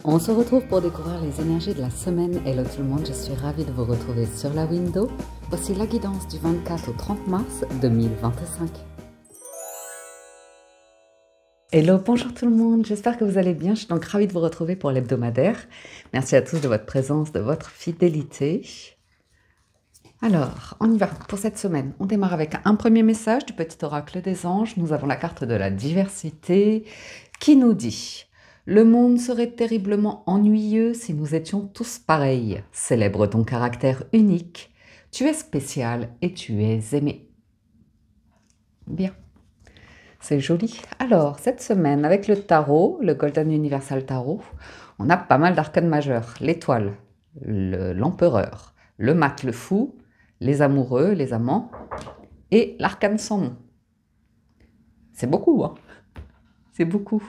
On se retrouve pour découvrir les énergies de la semaine. Hello tout le monde, je suis ravie de vous retrouver sur la window. Voici la guidance du 24 au 30 mars 2025. Hello, bonjour tout le monde, j'espère que vous allez bien. Je suis donc ravie de vous retrouver pour l'hebdomadaire. Merci à tous de votre présence, de votre fidélité. Alors, on y va pour cette semaine. On démarre avec un premier message du petit oracle des anges. Nous avons la carte de la diversité qui nous dit: le monde serait terriblement ennuyeux si nous étions tous pareils. Célèbre ton caractère unique. Tu es spécial et tu es aimé. Bien. C'est joli. Alors, cette semaine, avec le tarot, le Golden Universal Tarot, on a pas mal d'arcanes majeurs. L'étoile, l'empereur, le mat, le fou, les amoureux, les amants, et l'arcane sans nom. C'est beaucoup, hein? C'est beaucoup.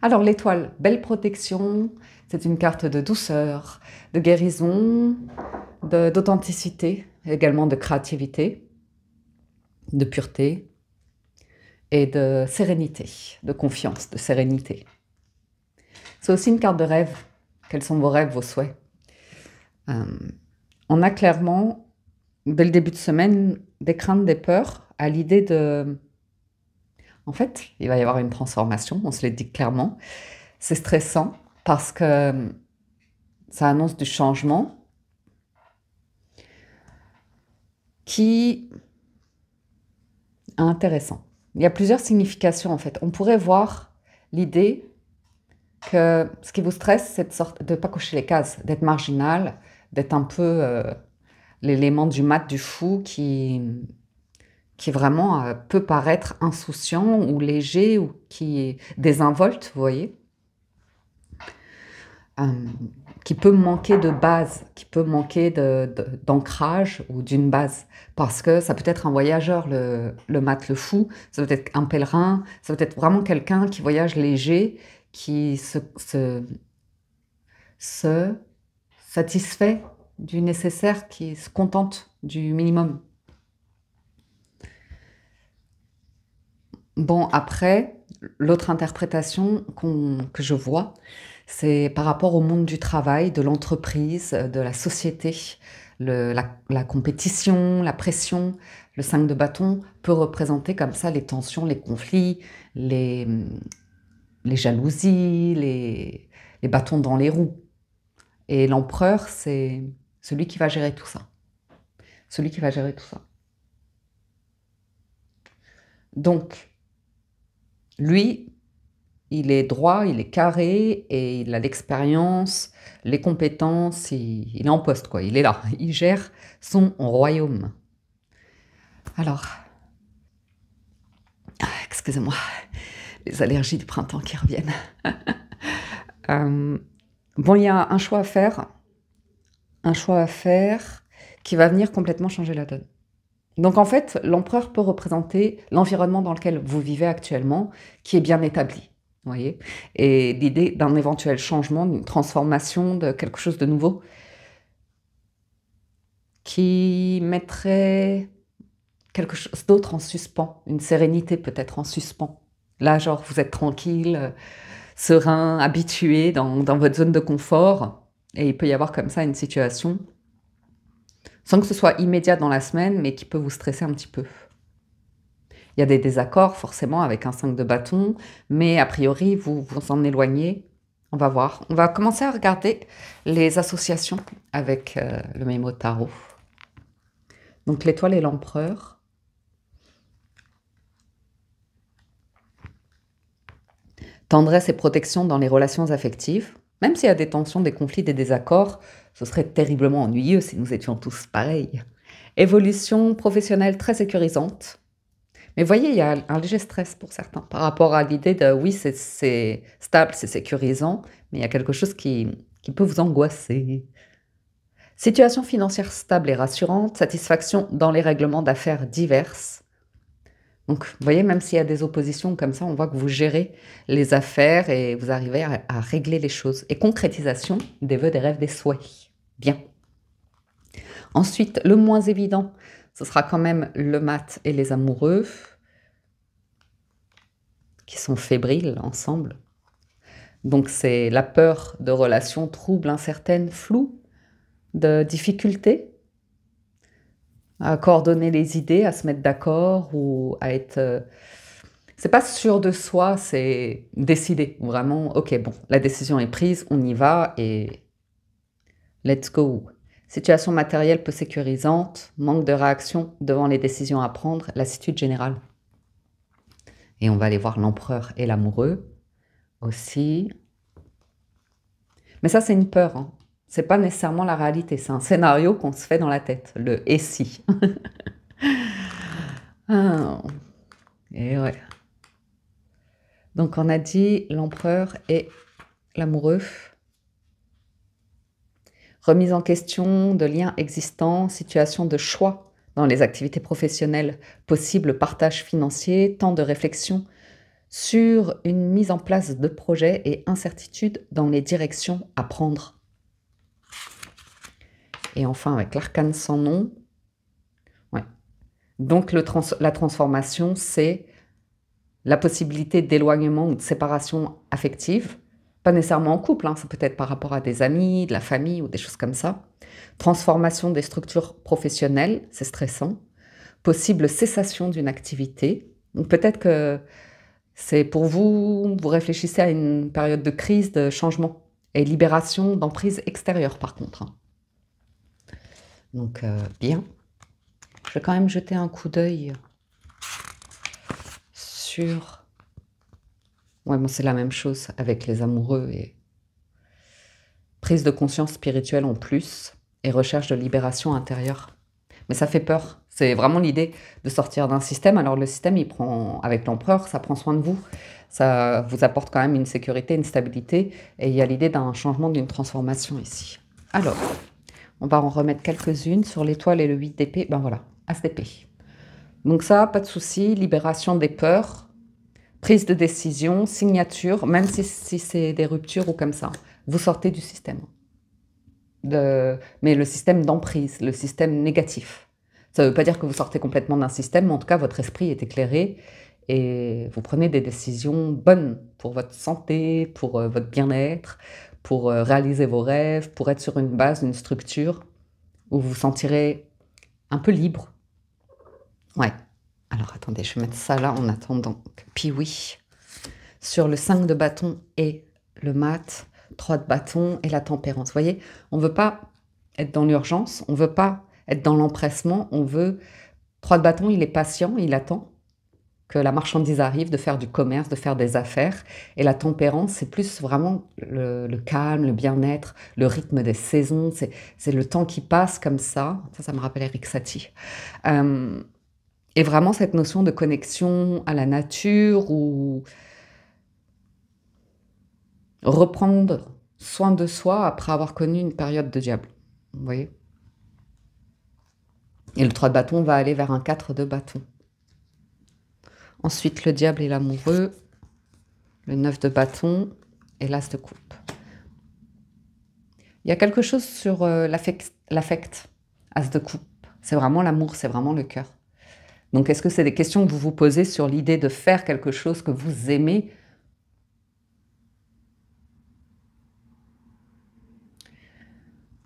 Alors, l'étoile, belle protection, c'est une carte de douceur, de guérison, d'authenticité, également de créativité, de pureté, et de sérénité, de confiance, de sérénité. C'est aussi une carte de rêve. Quels sont vos rêves, vos souhaits? On a clairement, dès le début de semaine, des craintes, des peurs à l'idée de... En fait, il va y avoir une transformation, on se le dit clairement. C'est stressant parce que ça annonce du changement qui est intéressant. Il y a plusieurs significations en fait. On pourrait voir l'idée que ce qui vous stresse, c'est de ne pas cocher les cases, d'être marginal, d'être un peu l'élément du mat, du fou qui vraiment peut paraître insouciant ou léger ou qui est désinvolte, vous voyez, qui peut manquer de base, qui peut manquer d'ancrage ou d'une base. Parce que ça peut être un voyageur, le mat, le fou, ça peut être un pèlerin, ça peut être vraiment quelqu'un qui voyage léger, qui se satisfait du nécessaire, qui se contente du minimum. Bon, après, l'autre interprétation que je vois, c'est par rapport au monde du travail, de l'entreprise, de la société. La compétition, la pression, le 5 de bâton peut représenter comme ça les tensions, les conflits, les jalousies, les bâtons dans les roues. Et l'empereur, c'est celui qui va gérer tout ça. Celui qui va gérer tout ça. Donc, lui, il est droit, il est carré et il a l'expérience, les compétences, il est en poste, quoi. Il est là, il gère son royaume. Alors, excusez-moi, les allergies du printemps qui reviennent. Bon, il y a un choix à faire qui va venir complètement changer la donne. Donc en fait, l'empereur peut représenter l'environnement dans lequel vous vivez actuellement, qui est bien établi, vous voyez, et l'idée d'un éventuel changement, d'une transformation, de quelque chose de nouveau, qui mettrait quelque chose d'autre en suspens, une sérénité peut-être en suspens. Là, genre, vous êtes tranquille, serein, habitué dans votre zone de confort, et il peut y avoir comme ça une situation sans que ce soit immédiat dans la semaine, mais qui peut vous stresser un petit peu. Il y a des désaccords, forcément, avec un 5 de bâton, mais a priori, vous vous en éloignez. On va voir. On va commencer à regarder les associations avec le Mémo Tarot. Donc, l'étoile et l'empereur. Tendresse et protection dans les relations affectives. Même s'il y a des tensions, des conflits, des désaccords, ce serait terriblement ennuyeux si nous étions tous pareils. Évolution professionnelle très sécurisante. Mais vous voyez, il y a un léger stress pour certains par rapport à l'idée de oui, c'est stable, c'est sécurisant, mais il y a quelque chose qui peut vous angoisser. Situation financière stable et rassurante, satisfaction dans les règlements d'affaires diverses. Donc, vous voyez, même s'il y a des oppositions comme ça, on voit que vous gérez les affaires et vous arrivez à régler les choses. Et concrétisation des vœux, des rêves, des souhaits. Bien. Ensuite, le moins évident, ce sera quand même le mat et les amoureux qui sont fébriles ensemble. Donc c'est la peur de relations troubles, incertaines, floues, de difficultés à coordonner les idées, à se mettre d'accord ou à être... c'est pas sûr de soi, c'est décider. Vraiment, ok, bon, la décision est prise, on y va et let's go. Situation matérielle peu sécurisante, manque de réaction devant les décisions à prendre, lassitude générale. Et on va aller voir l'empereur et l'amoureux aussi. Mais ça, c'est une peur, hein. C'est pas nécessairement la réalité, c'est un scénario qu'on se fait dans la tête, le « et si ». Ah, et ouais. Donc on a dit l'empereur et l'amoureux. Remise en question de liens existants, situation de choix dans les activités professionnelles, possible partage financier, temps de réflexion sur une mise en place de projets et incertitude dans les directions à prendre. Et enfin, avec l'arcane sans nom, ouais. Donc la transformation, c'est la possibilité d'éloignement ou de séparation affective, pas nécessairement en couple, hein, ça peut être par rapport à des amis, de la famille ou des choses comme ça. Transformation des structures professionnelles, c'est stressant. Possible cessation d'une activité. Peut-être que c'est pour vous, vous réfléchissez à une période de crise, de changement et libération d'emprise extérieure par contre, hein. Donc bien. Je vais quand même jeter un coup d'œil sur... Ouais, bon, c'est la même chose avec les amoureux et prise de conscience spirituelle en plus et recherche de libération intérieure. Mais ça fait peur. C'est vraiment l'idée de sortir d'un système. Alors le système, il prend, avec l'empereur, ça prend soin de vous. Ça vous apporte quand même une sécurité, une stabilité. Et il y a l'idée d'un changement, d'une transformation ici. Alors, on va en remettre quelques-unes sur l'étoile et le 8 d'épée. Ben voilà, As d'épée. Donc ça, pas de souci. Libération des peurs. Prise de décision, signature, même si c'est des ruptures ou comme ça. Vous sortez du système. Mais le système d'emprise, le système négatif. Ça ne veut pas dire que vous sortez complètement d'un système, mais en tout cas, votre esprit est éclairé et vous prenez des décisions bonnes pour votre santé, pour votre bien-être, pour réaliser vos rêves, pour être sur une base, une structure où vous vous sentirez un peu libre. Ouais. Alors, attendez, je vais mettre ça là en attendant. Puis oui, sur le 5 de bâton et le mat, 3 de bâton et la tempérance. Vous voyez, on ne veut pas être dans l'urgence, on ne veut pas être dans l'empressement, on veut... 3 de bâton, il est patient, il attend que la marchandise arrive, de faire du commerce, de faire des affaires. Et la tempérance, c'est plus vraiment le calme, le bien-être, le rythme des saisons, c'est le temps qui passe comme ça. Ça me rappelle Eric Satie. Et vraiment cette notion de connexion à la nature ou reprendre soin de soi après avoir connu une période de diable. Vous voyez? Et le 3 de bâton va aller vers un 4 de bâton. Ensuite, le diable et l'amoureux, le 9 de bâton et l'as de coupe. Il y a quelque chose sur l'affect, as de coupe. C'est vraiment l'amour, c'est vraiment le cœur. Donc, est-ce que c'est des questions que vous vous posez sur l'idée de faire quelque chose que vous aimez ?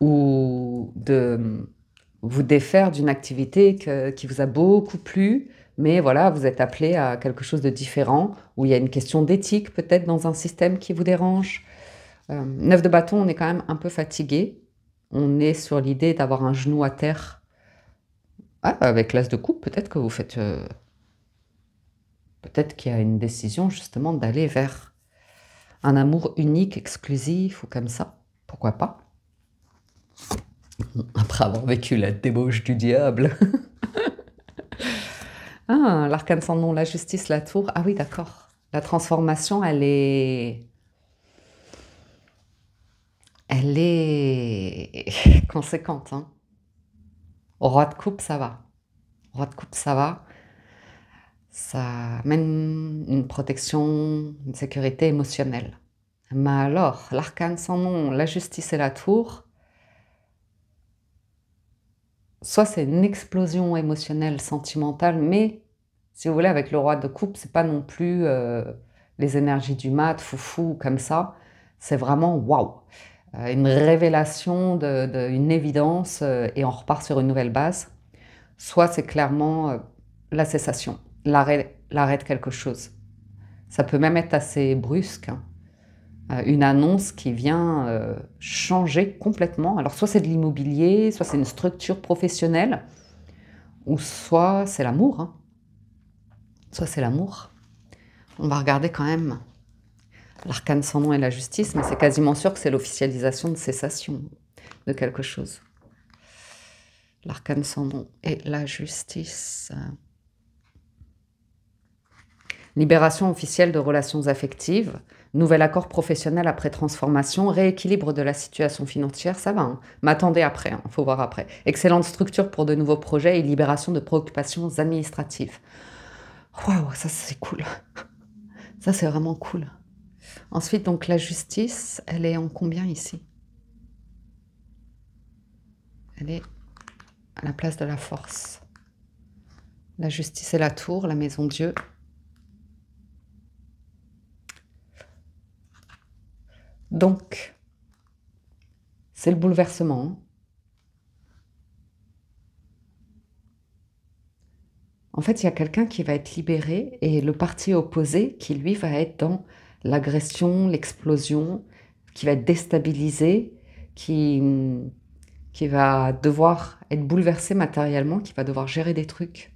Ou de vous défaire d'une activité qui vous a beaucoup plu, mais voilà, vous êtes appelé à quelque chose de différent, où il y a une question d'éthique peut-être dans un système qui vous dérange. 9 de bâton, on est quand même un peu fatigué. On est sur l'idée d'avoir un genou à terre. Ah, avec l'as de coupe, peut-être que vous faites... peut-être qu'il y a une décision justement d'aller vers un amour unique, exclusif ou comme ça. Pourquoi pas ? Après avoir vécu la débauche du diable. Ah, l'arcane sans nom, la justice, la tour. Ah oui, d'accord. La transformation, elle est conséquente, hein. Au roi de coupe, ça va. Au roi de coupe, ça va. Ça amène une protection, une sécurité émotionnelle. Mais alors, l'arcane sans nom, la justice et la tour, soit c'est une explosion émotionnelle, sentimentale, mais si vous voulez, avec le roi de coupe, c'est pas non plus les énergies du mat, foufou, comme ça. C'est vraiment waouh, une révélation une évidence et on repart sur une nouvelle base. Soit c'est clairement la cessation, l'arrêt de quelque chose. Ça peut même être assez brusque, hein. Une annonce qui vient changer complètement. Alors soit c'est de l'immobilier, soit c'est une structure professionnelle, ou soit c'est l'amour, hein. Soit c'est l'amour. On va regarder quand même l'arcane sans nom et la justice, mais c'est quasiment sûr que c'est l'officialisation de cessation de quelque chose. L'arcane sans nom et la justice. Libération officielle de relations affectives, nouvel accord professionnel après transformation, rééquilibre de la situation financière, ça va, hein. Mais attendez après, il faut voir après. Excellente structure pour de nouveaux projets et libération de préoccupations administratives. Waouh, ça c'est cool. Ça c'est vraiment cool. Ensuite, donc la justice, elle est en combien ici? Elle est à la place de la force. La justice et la tour, la maison Dieu. Donc, c'est le bouleversement, hein. En fait, il y a quelqu'un qui va être libéré et le parti opposé qui, lui, va être dans l'agression, l'explosion, qui va être déstabilisé, qui va devoir être bouleversé matériellement, qui va devoir gérer des trucs.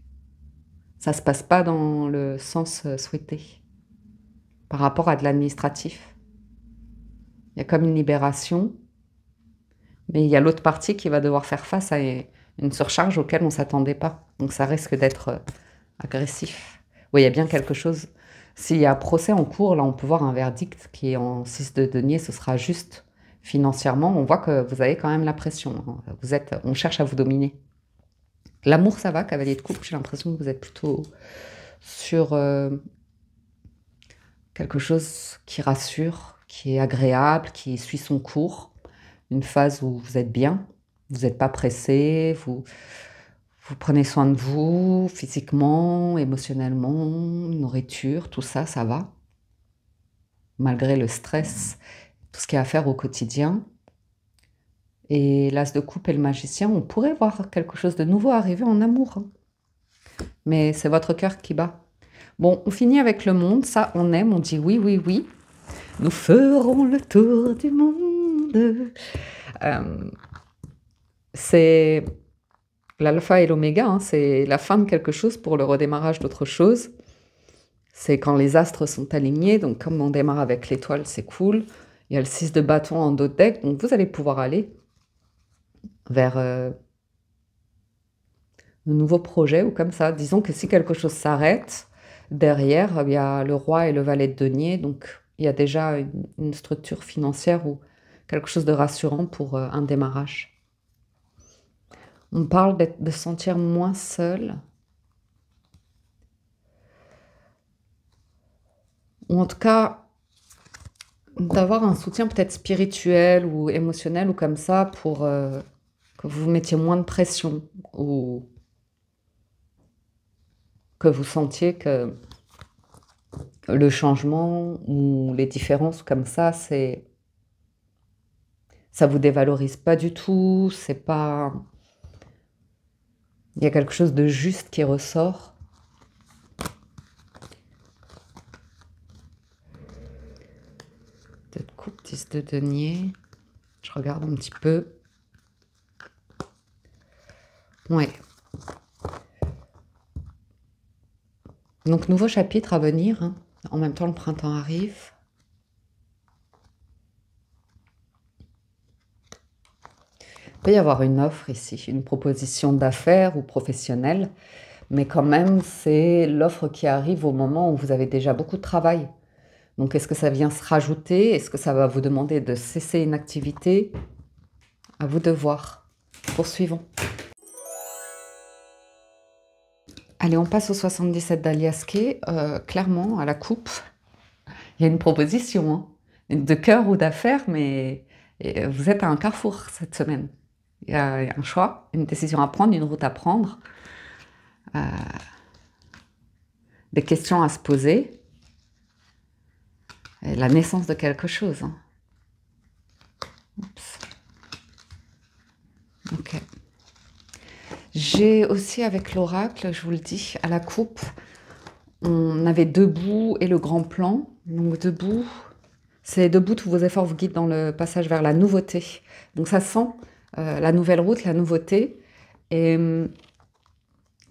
Ça ne se passe pas dans le sens souhaité par rapport à de l'administratif. Il y a comme une libération, mais il y a l'autre partie qui va devoir faire face à une surcharge auquel on ne s'attendait pas. Donc ça risque d'être agressif. Oui, il y a bien quelque chose. S'il y a procès en cours, là on peut voir un verdict qui est en 6 de denier, ce sera juste financièrement. On voit que vous avez quand même la pression, hein. On cherche à vous dominer. L'amour, ça va, cavalier de coupe, j'ai l'impression que vous êtes plutôt sur quelque chose qui rassure, qui est agréable, qui suit son cours. Une phase où vous êtes bien, vous n'êtes pas pressé, vous prenez soin de vous, physiquement, émotionnellement, nourriture, tout ça, ça va. Malgré le stress, tout ce qu'il y a à faire au quotidien. Et l'as de coupe et le magicien, on pourrait voir quelque chose de nouveau arriver en amour, hein. Mais c'est votre cœur qui bat. Bon, on finit avec le monde, ça on aime, on dit oui, oui, oui. Nous ferons le tour du monde. C'est l'alpha et l'oméga, hein, c'est la fin de quelque chose pour le redémarrage d'autre chose. C'est quand les astres sont alignés, donc comme on démarre avec l'étoile, c'est cool. Il y a le 6 de bâton en dos de deck, donc vous allez pouvoir aller vers de nouveaux projets ou comme ça. Disons que si quelque chose s'arrête, derrière, il y a le roi et le valet de denier, donc il y a déjà une structure financière ou quelque chose de rassurant pour un démarrage. On parle de se sentir moins seul. Ou en tout cas, d'avoir un soutien peut-être spirituel ou émotionnel ou comme ça pour que vous mettiez moins de pression ou que vous sentiez que le changement ou les différences comme ça vous dévalorise pas du tout, c'est pas... Il y a quelque chose de juste qui ressort. De coupe, 10 de denier. Je regarde un petit peu. Ouais. Donc, nouveau chapitre à venir, hein. En même temps, le printemps arrive. Il peut y avoir une offre ici, une proposition d'affaires ou professionnelle, mais quand même, c'est l'offre qui arrive au moment où vous avez déjà beaucoup de travail. Donc, est-ce que ça vient se rajouter? Est-ce que ça va vous demander de cesser une activité? À vous de voir. Poursuivons. Allez, on passe au 77 d'Aliasqué. Clairement, à la coupe, il y a une proposition, hein, de cœur ou d'affaires, mais vous êtes à un carrefour cette semaine. Il y a un choix, une décision à prendre, une route à prendre, des questions à se poser, et la naissance de quelque chose, hein. J'ai aussi avec l'oracle, je vous le dis, à la coupe, on avait debout et le grand plan. Donc debout, c'est debout, tous vos efforts vous guident dans le passage vers la nouveauté. Donc ça sent la nouvelle route, la nouveauté. Et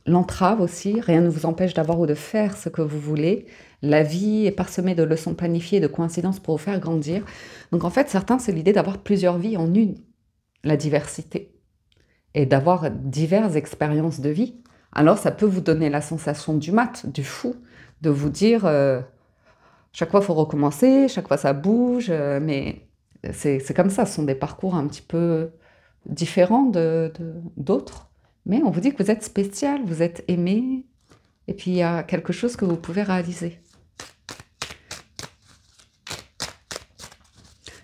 l'entrave aussi, rien ne vous empêche d'avoir ou de faire ce que vous voulez. La vie est parsemée de leçons planifiées, de coïncidences pour vous faire grandir. Donc en fait, certains, c'est l'idée d'avoir plusieurs vies en une, la diversité, et d'avoir diverses expériences de vie. Alors ça peut vous donner la sensation du mat, du fou, de vous dire, chaque fois il faut recommencer, chaque fois ça bouge, mais c'est comme ça, ce sont des parcours un petit peu différents d'autres. Mais on vous dit que vous êtes spécial, vous êtes aimé, et puis il y a quelque chose que vous pouvez réaliser.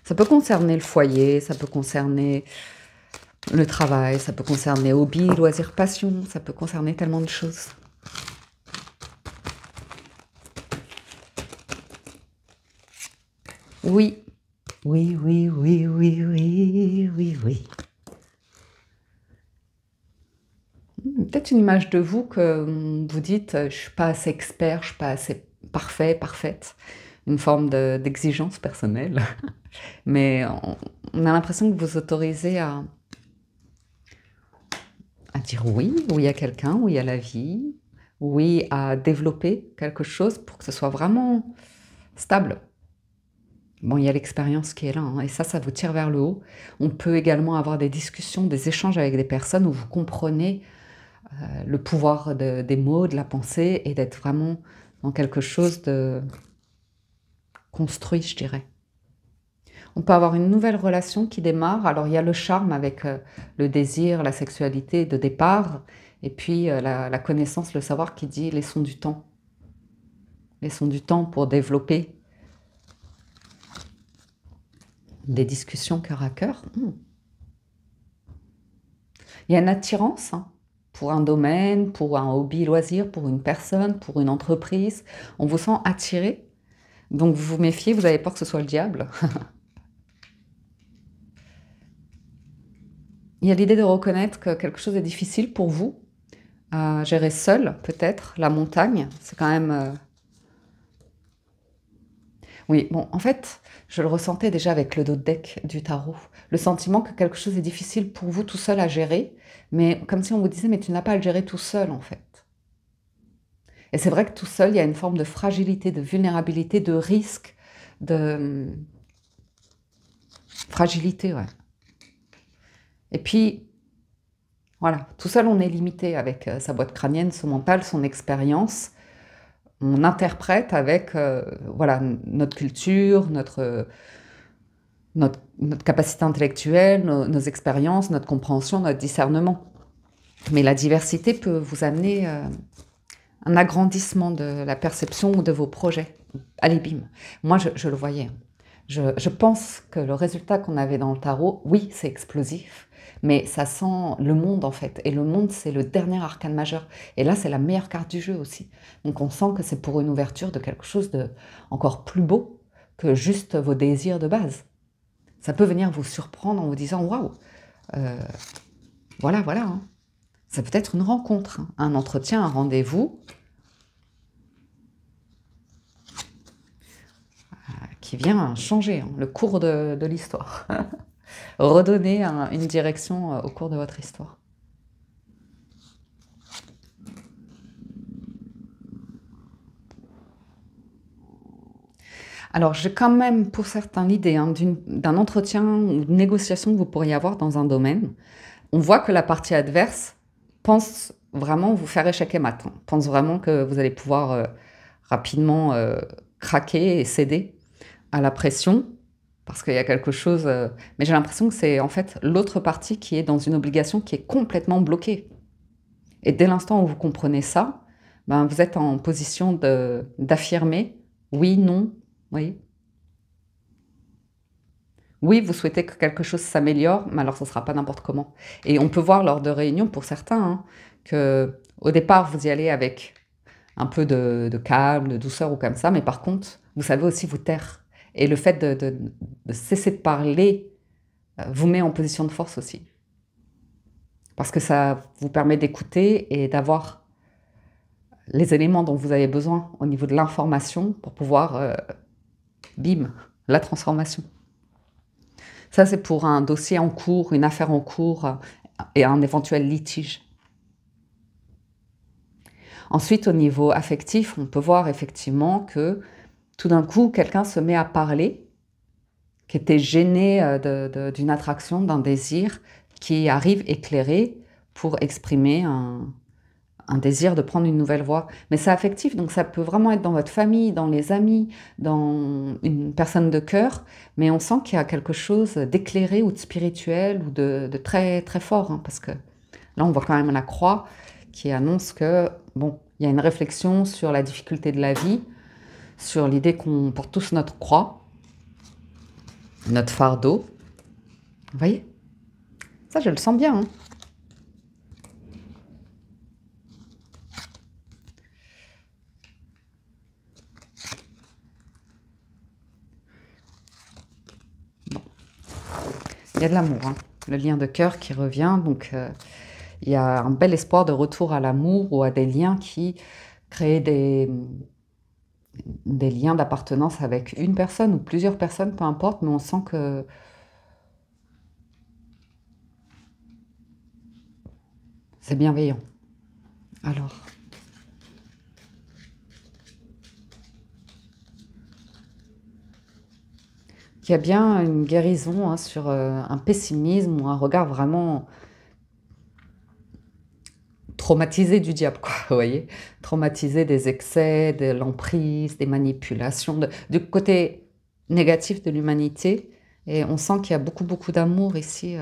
Ça peut concerner le foyer, ça peut concerner le travail, ça peut concerner hobby, loisirs, passion, ça peut concerner tellement de choses. Oui, oui, oui, oui, oui, oui, oui, oui. Peut-être une image de vous que vous dites, je ne suis pas assez expert, je ne suis pas assez parfait, parfaite. Une forme d'exigence personnelle. Mais on a l'impression que vous autorisez à dire oui à quelqu'un, oui à la vie, oui à développer quelque chose pour que ce soit vraiment stable. Bon, il y a l'expérience qui est là, hein, et ça vous tire vers le haut. On peut également avoir des discussions, des échanges avec des personnes où vous comprenez le pouvoir des mots, de la pensée, et d'être vraiment dans quelque chose de construit, je dirais. On peut avoir une nouvelle relation qui démarre. Alors, il y a le charme avec le désir, la sexualité de départ, et puis la connaissance, le savoir qui dit laissons du temps. Laissons du temps pour développer des discussions cœur à cœur. Il y a une attirance pour un domaine, pour un hobby, loisir, pour une personne, pour une entreprise. On vous sent attiré, donc vous vous méfiez, vous avez peur que ce soit le diable. Il y a l'idée de reconnaître que quelque chose est difficile pour vous, à gérer seul, peut-être. La montagne, c'est quand même... Oui, bon, en fait, je le ressentais déjà avec le dos de deck du tarot. Le sentiment que quelque chose est difficile pour vous tout seul à gérer, mais comme si on vous disait, mais tu n'as pas à le gérer tout seul, en fait. Et c'est vrai que tout seul, il y a une forme de fragilité, de vulnérabilité, de risque, de... fragilité, ouais. Et puis, voilà, tout seul, on est limité avec sa boîte crânienne, son mental, son expérience. On interprète avec voilà, notre culture, notre capacité intellectuelle, nos expériences, notre compréhension, notre discernement. Mais la diversité peut vous amener un agrandissement de la perception ou de vos projets. Allez, bim. Moi, je le voyais. Je pense que le résultat qu'on avait dans le tarot, oui, c'est explosif, mais ça sent le monde en fait. Et le monde, c'est le dernier arcane majeur. Et là, c'est la meilleure carte du jeu aussi. Donc on sent que c'est pour une ouverture de quelque chose de encore plus beau que juste vos désirs de base. Ça peut venir vous surprendre en vous disant « Waouh, voilà, voilà. Hein. » Ça peut être une rencontre, un entretien, un rendez-vous qui vient changer le cours de l'histoire. Redonner une direction au cours de votre histoire. Alors, j'ai quand même pour certains l'idée d'un entretien ou de négociation que vous pourriez avoir dans un domaine. On voit que la partie adverse pense vraiment vous faire échec et mat, pense vraiment que vous allez pouvoir rapidement craquer et céder à la pression, parce qu'il y a quelque chose... mais j'ai l'impression que c'est en fait l'autre partie qui est dans une obligation qui est complètement bloquée. Et dès l'instant où vous comprenez ça, ben, vous êtes en position d'affirmer oui, non, oui. Oui, vous souhaitez que quelque chose s'améliore, mais alors ce ne sera pas n'importe comment. Et on peut voir lors de réunions, pour certains, qu'au départ, vous y allez avec un peu de calme, de douceur ou comme ça, mais par contre, vous savez aussi vous taire. Et le fait de cesser de parler vous met en position de force aussi. Parce que ça vous permet d'écouter et d'avoir les éléments dont vous avez besoin au niveau de l'information pour pouvoir, bim, la transformation. Ça, c'est pour un dossier en cours, une affaire en cours et un éventuel litige. Ensuite, au niveau affectif, on peut voir effectivement que tout d'un coup, quelqu'un se met à parler, qui était gêné d'une attraction, d'un désir, qui arrive éclairé pour exprimer un désir de prendre une nouvelle voie. Mais c'est affectif, donc ça peut vraiment être dans votre famille, dans les amis, dans une personne de cœur, mais on sent qu'il y a quelque chose d'éclairé ou de spirituel ou de très, très fort, hein, parce que là, on voit quand même la croix qui annonce que, bon, il y a une réflexion sur la difficulté de la vie, sur l'idée qu'on porte tous notre croix, notre fardeau. Vous voyez? Ça, je le sens bien, hein. Il y a de l'amour, hein. Le lien de cœur qui revient, donc il y a un bel espoir de retour à l'amour ou à des liens qui créent des liens d'appartenance avec une personne ou plusieurs personnes, peu importe, mais on sent que c'est bienveillant. Alors, il y a bien une guérison, hein, sur un pessimisme ou un regard vraiment traumatisé du diable, quoi, vous voyez? Traumatisé des excès, de l'emprise, des manipulations, du côté négatif de l'humanité. Et on sent qu'il y a beaucoup, beaucoup d'amour ici.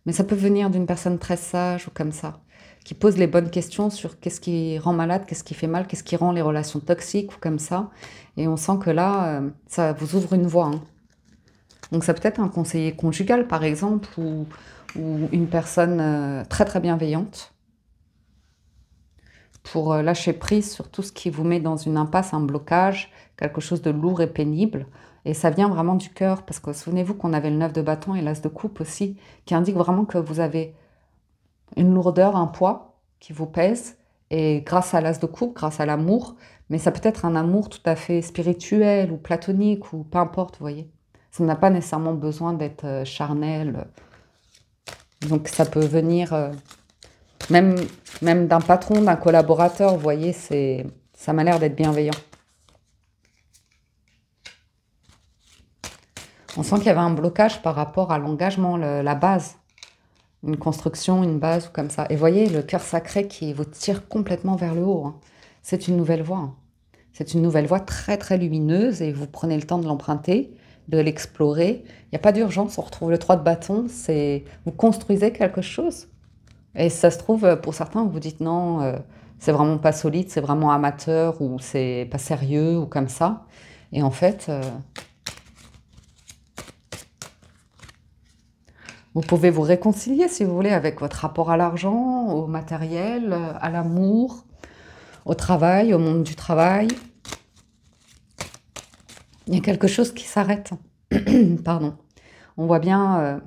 Mais ça peut venir d'une personne très sage ou comme ça, qui pose les bonnes questions sur qu'est-ce qui rend malade, qu'est-ce qui fait mal, qu'est-ce qui rend les relations toxiques ou comme ça. Et on sent que là, ça vous ouvre une voie, hein. Donc ça peut être un conseiller conjugal, par exemple, ou une personne très, très bienveillante pour lâcher prise sur tout ce qui vous met dans une impasse, un blocage, quelque chose de lourd et pénible. Et ça vient vraiment du cœur, parce que souvenez-vous qu'on avait le 9 de bâton et l'as de coupe aussi, qui indique vraiment que vous avez une lourdeur, un poids qui vous pèse, et grâce à l'as de coupe, grâce à l'amour, mais ça peut être un amour tout à fait spirituel ou platonique, ou peu importe, vous voyez. Ça n'a pas nécessairement besoin d'être charnel. Donc ça peut venir même d'un patron, d'un collaborateur, vous voyez, ça m'a l'air d'être bienveillant. On sent qu'il y avait un blocage par rapport à l'engagement, la base. Une construction, une base ou comme ça. Et voyez, le cœur sacré qui vous tire complètement vers le haut, hein. C'est une nouvelle voie, hein. C'est une nouvelle voie très très lumineuse et vous prenez le temps de l'emprunter, de l'explorer. Il n'y a pas d'urgence, on retrouve le 3 de bâton, c'est vous construisez quelque chose. Et ça se trouve, pour certains, vous vous dites non, c'est vraiment pas solide, c'est vraiment amateur ou c'est pas sérieux ou comme ça. Et en fait, vous pouvez vous réconcilier, si vous voulez, avec votre rapport à l'argent, au matériel, à l'amour, au travail, au monde du travail. Il y a quelque chose qui s'arrête. Pardon. On voit bien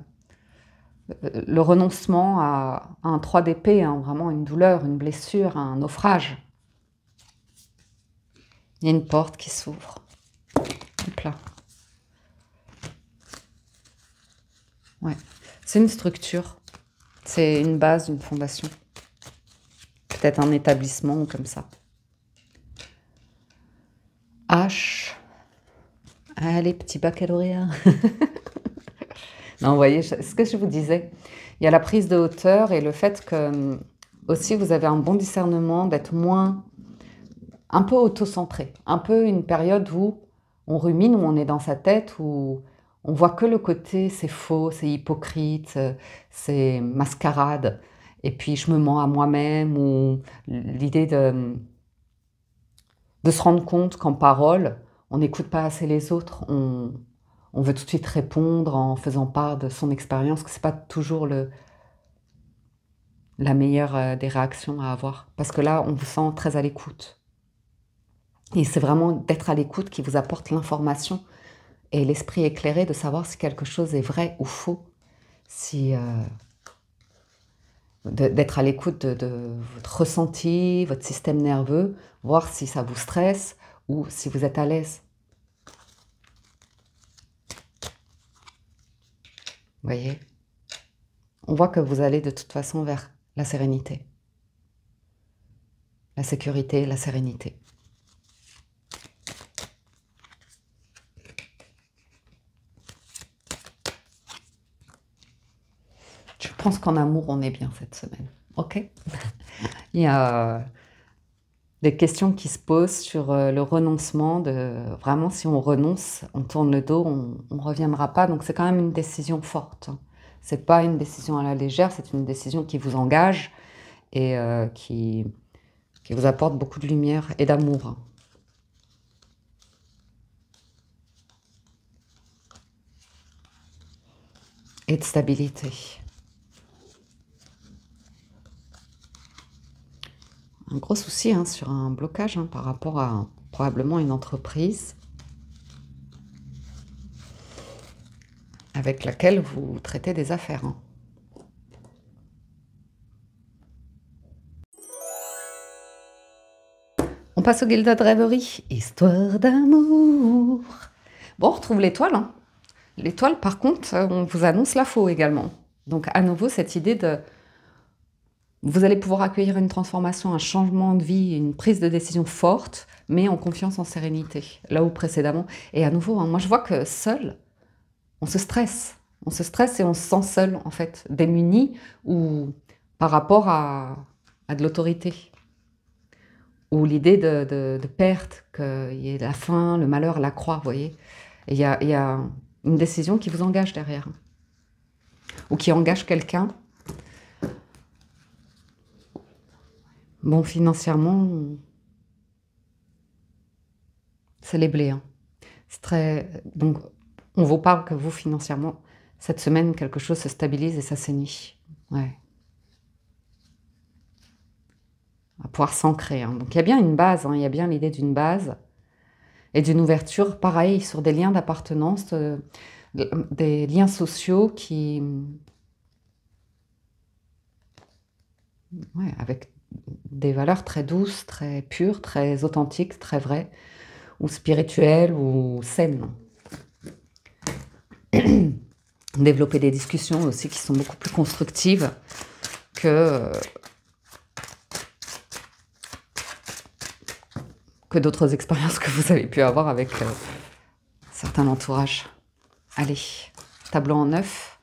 le renoncement à un 3 d'épée, hein, vraiment une douleur, une blessure, un naufrage. Il y a une porte qui s'ouvre. Hop là. Ouais. C'est une structure. C'est une base, une fondation. Peut-être un établissement ou comme ça. H. Allez, petit baccalauréat. Non, vous voyez, ce que je vous disais, il y a la prise de hauteur et le fait que aussi vous avez un bon discernement d'être moins, un peu auto-centré, un peu une période où on rumine, où on est dans sa tête, où on voit que le côté c'est faux, c'est hypocrite, c'est mascarade, et puis je me mens à moi-même, ou l'idée de se rendre compte qu'en parole, on n'écoute pas assez les autres, on veut tout de suite répondre en faisant part de son expérience, que c'est pas toujours la meilleure des réactions à avoir. Parce que là, on vous sent très à l'écoute. Et c'est vraiment d'être à l'écoute qui vous apporte l'information et l'esprit éclairé de savoir si quelque chose est vrai ou faux. Si d'être à l'écoute de votre ressenti, votre système nerveux, voir si ça vous stresse ou si vous êtes à l'aise. Vous voyez? On voit que vous allez de toute façon vers la sérénité, la sécurité, la sérénité. Je pense qu'en amour, on est bien cette semaine. OK? Il y a des questions qui se posent sur, le renoncement de vraiment si on renonce, on tourne le dos, on ne reviendra pas, donc c'est quand même une décision forte, hein. C'est pas une décision à la légère, c'est une décision qui vous engage et qui vous apporte beaucoup de lumière et d'amour, hein. Et de stabilité. Un gros souci, hein, sur un blocage, hein, par rapport à probablement une entreprise avec laquelle vous traitez des affaires, hein. On passe au Gilded de rêverie, histoire d'amour. Bon, on retrouve l'étoile, hein. L'étoile, par contre, on vous annonce la faux également. Donc, à nouveau, cette idée de vous allez pouvoir accueillir une transformation, un changement de vie, une prise de décision forte, mais en confiance, en sérénité. Là où précédemment, et à nouveau, hein, moi je vois que seul, on se stresse. On se stresse et on se sent seul, en fait, démuni ou par rapport à de l'autorité. Ou l'idée de perte, qu'il y ait la faim, le malheur, la croix, vous voyez. Et il y a une décision qui vous engage derrière. Ou qui engage quelqu'un. Bon, financièrement, c'est les blés, hein. C'est très... Donc, on vous parle que vous, financièrement, cette semaine, quelque chose se stabilise et s'assainit. Ouais. On va pouvoir s'ancrer, hein. Donc, il y a bien une base, hein, il y a bien l'idée d'une base et d'une ouverture, pareil, sur des liens d'appartenance, des liens sociaux qui... Ouais, avec des valeurs très douces, très pures, très authentiques, très vraies, ou spirituelles, ou saines. Développer des discussions aussi qui sont beaucoup plus constructives que d'autres expériences que vous avez pu avoir avec certains entourages. Allez, tableau en 9.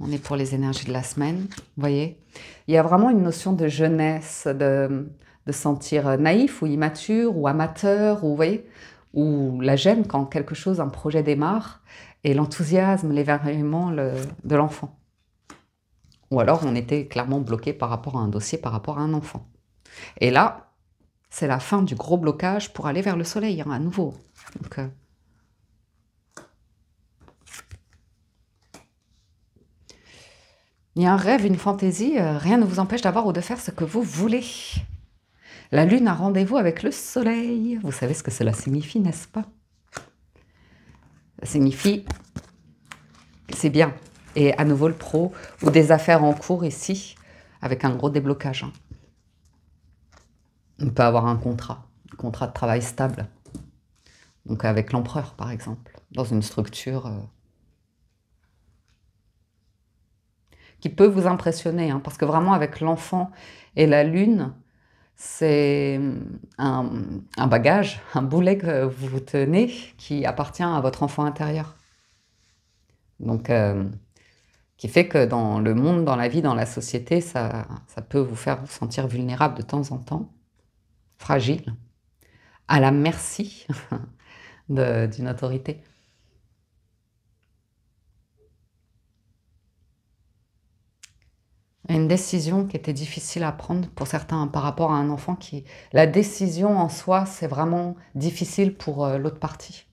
On est pour les énergies de la semaine, vous voyez. Il y a vraiment une notion de jeunesse, de sentir naïf ou immature ou amateur, ou, vous voyez, ou la gêne quand quelque chose, un projet démarre, et l'enthousiasme, l'émerveillement de l'enfant. Ou alors on était clairement bloqué par rapport à un dossier, par rapport à un enfant. Et là, c'est la fin du gros blocage pour aller vers le soleil, hein, à nouveau. Donc, il y a un rêve, une fantaisie, rien ne vous empêche d'avoir ou de faire ce que vous voulez. La lune a rendez-vous avec le soleil. Vous savez ce que cela signifie, n'est-ce pas? Ça signifie que c'est bien. Et à nouveau le pro, ou des affaires en cours ici, avec un gros déblocage, hein. On peut avoir un contrat de travail stable. Donc avec l'empereur, par exemple, dans une structure qui peut vous impressionner, hein, parce que vraiment avec l'enfant et la lune, c'est un bagage, un boulet que vous tenez qui appartient à votre enfant intérieur. Donc, qui fait que dans le monde, dans la vie, dans la société, ça peut vous faire vous sentir vulnérable de temps en temps, fragile, à la merci d'une autorité. Une décision qui était difficile à prendre pour certains par rapport à un enfant qui... La décision en soi, c'est vraiment difficile pour l'autre partie.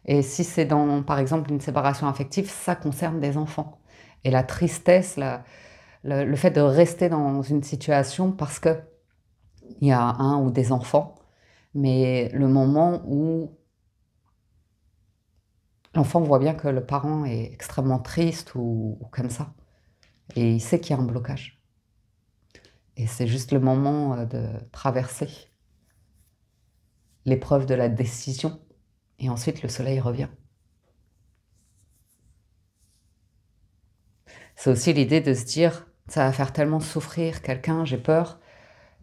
Et si c'est dans, par exemple, une séparation affective, ça concerne des enfants. Et la tristesse, le fait de rester dans une situation parce qu'il y a un ou des enfants, mais le moment où l'enfant voit bien que le parent est extrêmement triste ou comme ça, et il sait qu'il y a un blocage. Et c'est juste le moment de traverser l'épreuve de la décision. Et ensuite, le soleil revient. C'est aussi l'idée de se dire, ça va faire tellement souffrir quelqu'un, j'ai peur.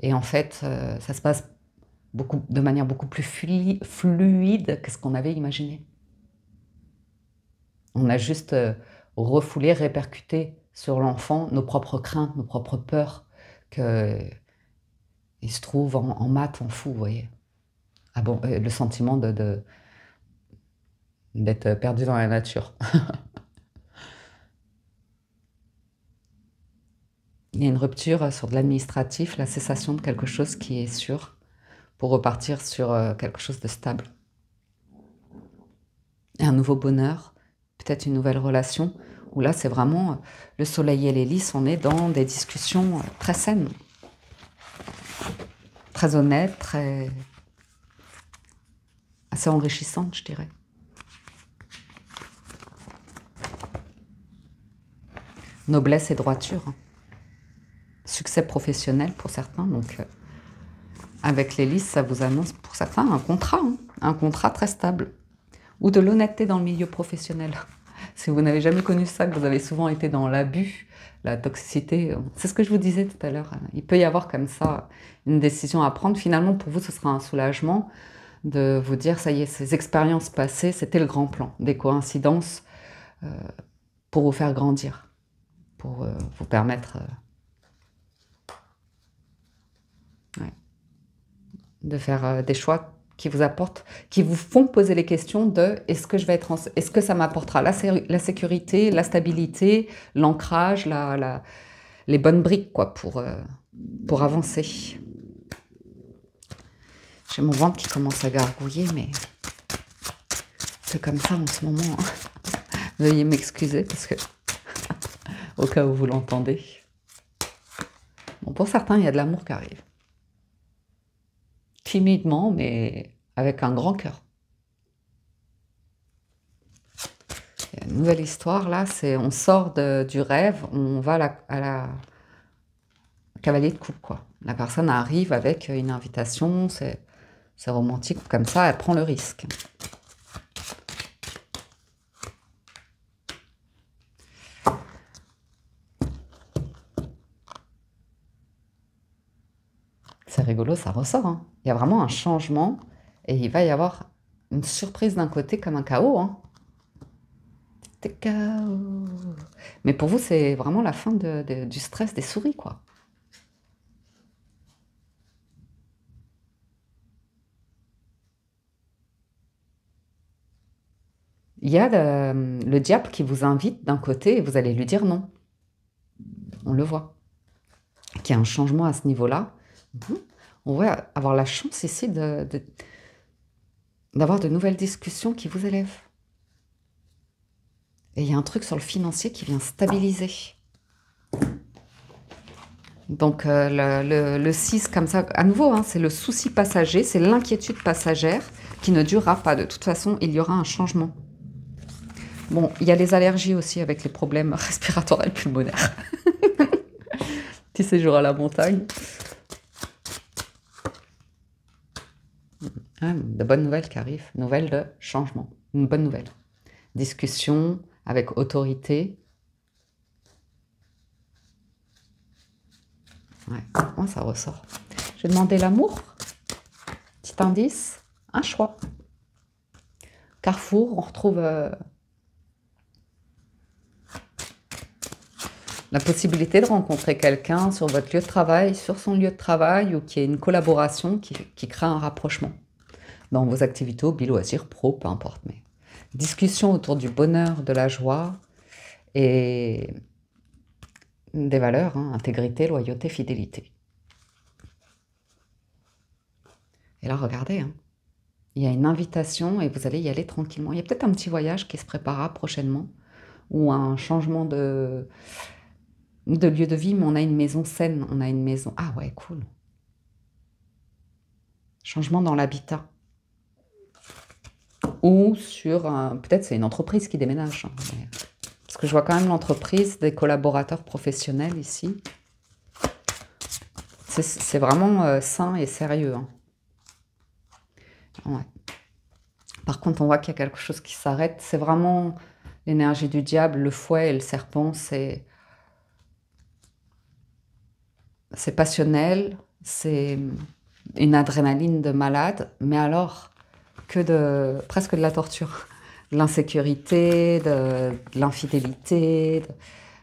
Et en fait, ça se passe de manière beaucoup plus fluide que ce qu'on avait imaginé. On a juste refoulé, répercuté sur l'enfant nos propres craintes, nos propres peurs, qu'il se trouve en maths, en fou, vous voyez. Ah bon, le sentiment d'être perdu dans la nature. Il y a une rupture sur de l'administratif, la cessation de quelque chose qui est sûr, pour repartir sur quelque chose de stable. Et un nouveau bonheur, peut-être une nouvelle relation, où là c'est vraiment le soleil et l'hélice, on est dans des discussions très saines, très honnêtes, assez enrichissantes, je dirais. Noblesse et droiture. Succès professionnel pour certains, donc avec l'hélice, ça vous annonce pour certains un contrat très stable, ou de l'honnêteté dans le milieu professionnel. Si vous n'avez jamais connu ça, que vous avez souvent été dans l'abus, la toxicité, c'est ce que je vous disais tout à l'heure, il peut y avoir comme ça une décision à prendre. Finalement, pour vous, ce sera un soulagement de vous dire, ça y est, ces expériences passées, c'était le grand plan, des coïncidences pour vous faire grandir, pour vous permettre de faire des choix qui vous apportent, qui vous font poser les questions de est-ce que je vais être est-ce que ça m'apportera la sécurité, la stabilité, l'ancrage, les bonnes briques quoi, pour avancer. J'ai mon ventre qui commence à gargouiller, mais c'est comme ça en ce moment. Veuillez m'excuser parce que au cas où vous l'entendez. Bon, pour certains, il y a de l'amour qui arrive. Timidement, mais avec un grand cœur. Une nouvelle histoire, là, c'est on sort du rêve, on va à la cavalier de coupe, quoi. La personne arrive avec une invitation, c'est romantique, comme ça, elle prend le risque. C'est rigolo, ça ressort, hein. Il y a vraiment un changement et il va y avoir une surprise d'un côté comme un chaos, hein. C'était chaos. Mais pour vous, c'est vraiment la fin du stress des souris, quoi. Il y a le diable qui vous invite d'un côté et vous allez lui dire non. On le voit. Qu'il y a un changement à ce niveau-là. On va avoir la chance ici d'avoir de nouvelles discussions qui vous élèvent. Et il y a un truc sur le financier qui vient stabiliser. Donc le 6 comme ça, à nouveau, hein, c'est le souci passager, c'est l'inquiétude passagère qui ne durera pas. De toute façon, il y aura un changement. Bon, il y a les allergies aussi avec les problèmes respiratoires et pulmonaires. Petit séjour à la montagne. Ah, de bonnes nouvelles qui arrivent, nouvelles de changement, une bonne nouvelle. Discussion avec autorité. Ouais, moi ça ressort. Je vais demander l'amour. Petit indice, un choix. Carrefour, on retrouve la possibilité de rencontrer quelqu'un sur votre lieu de travail, sur son lieu de travail, ou qu'il y ait une collaboration qui crée un rapprochement dans vos activités, hobby, loisirs, pro, peu importe. Mais discussion autour du bonheur, de la joie et des valeurs, hein, intégrité, loyauté, fidélité. Et là, regardez, hein, il y a une invitation et vous allez y aller tranquillement. Il y a peut-être un petit voyage qui se préparera prochainement ou un changement de lieu de vie, mais on a une maison saine, on a une maison... Ah ouais, cool. Changement dans l'habitat. Ou sur... peut-être c'est une entreprise qui déménage. Hein, parce que je vois quand même l'entreprise des collaborateurs professionnels ici. C'est vraiment sain et sérieux, hein. Ouais. Par contre, on voit qu'il y a quelque chose qui s'arrête. C'est vraiment l'énergie du diable, le fouet et le serpent. C'est passionnel, c'est une adrénaline de malade, mais alors presque de la torture. De l'insécurité, de l'infidélité,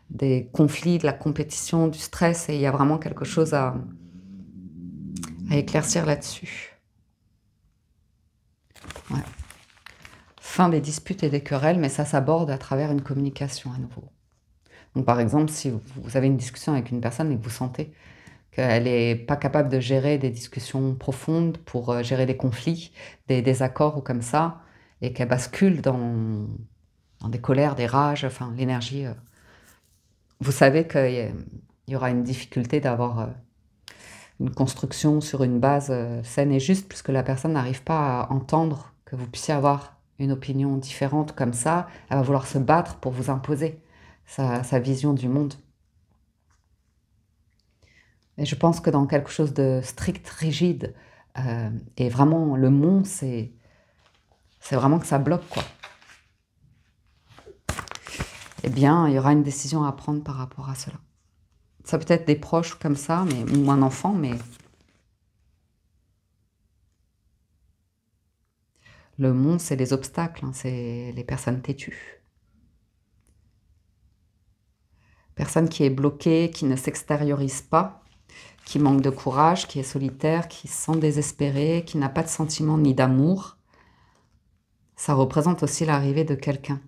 des conflits, de la compétition, du stress, et il y a vraiment quelque chose à éclaircir là-dessus. Ouais. Fin des disputes et des querelles, mais ça s'aborde à travers une communication à nouveau. Donc par exemple, si vous avez une discussion avec une personne et que vous sentez qu'elle n'est pas capable de gérer des discussions profondes pour gérer des conflits, des désaccords ou comme ça, et qu'elle bascule dans des colères, des rages, enfin l'énergie, vous savez qu'il y aura une difficulté d'avoir une construction sur une base saine et juste, puisque la personne n'arrive pas à entendre que vous puissiez avoir une opinion différente comme ça. Elle va vouloir se battre pour vous imposer sa vision du monde. Et je pense que dans quelque chose de strict, rigide, et vraiment le mont, c'est vraiment que ça bloque, quoi. Eh bien, il y aura une décision à prendre par rapport à cela. Ça peut être des proches comme ça, ou un enfant, mais le mont, c'est les obstacles, hein, c'est les personnes têtues. Personne qui est bloquée, qui ne s'extériorise pas, qui manque de courage, qui est solitaire, qui se sent désespéré, qui n'a pas de sentiment ni d'amour. Ça représente aussi l'arrivée de quelqu'un.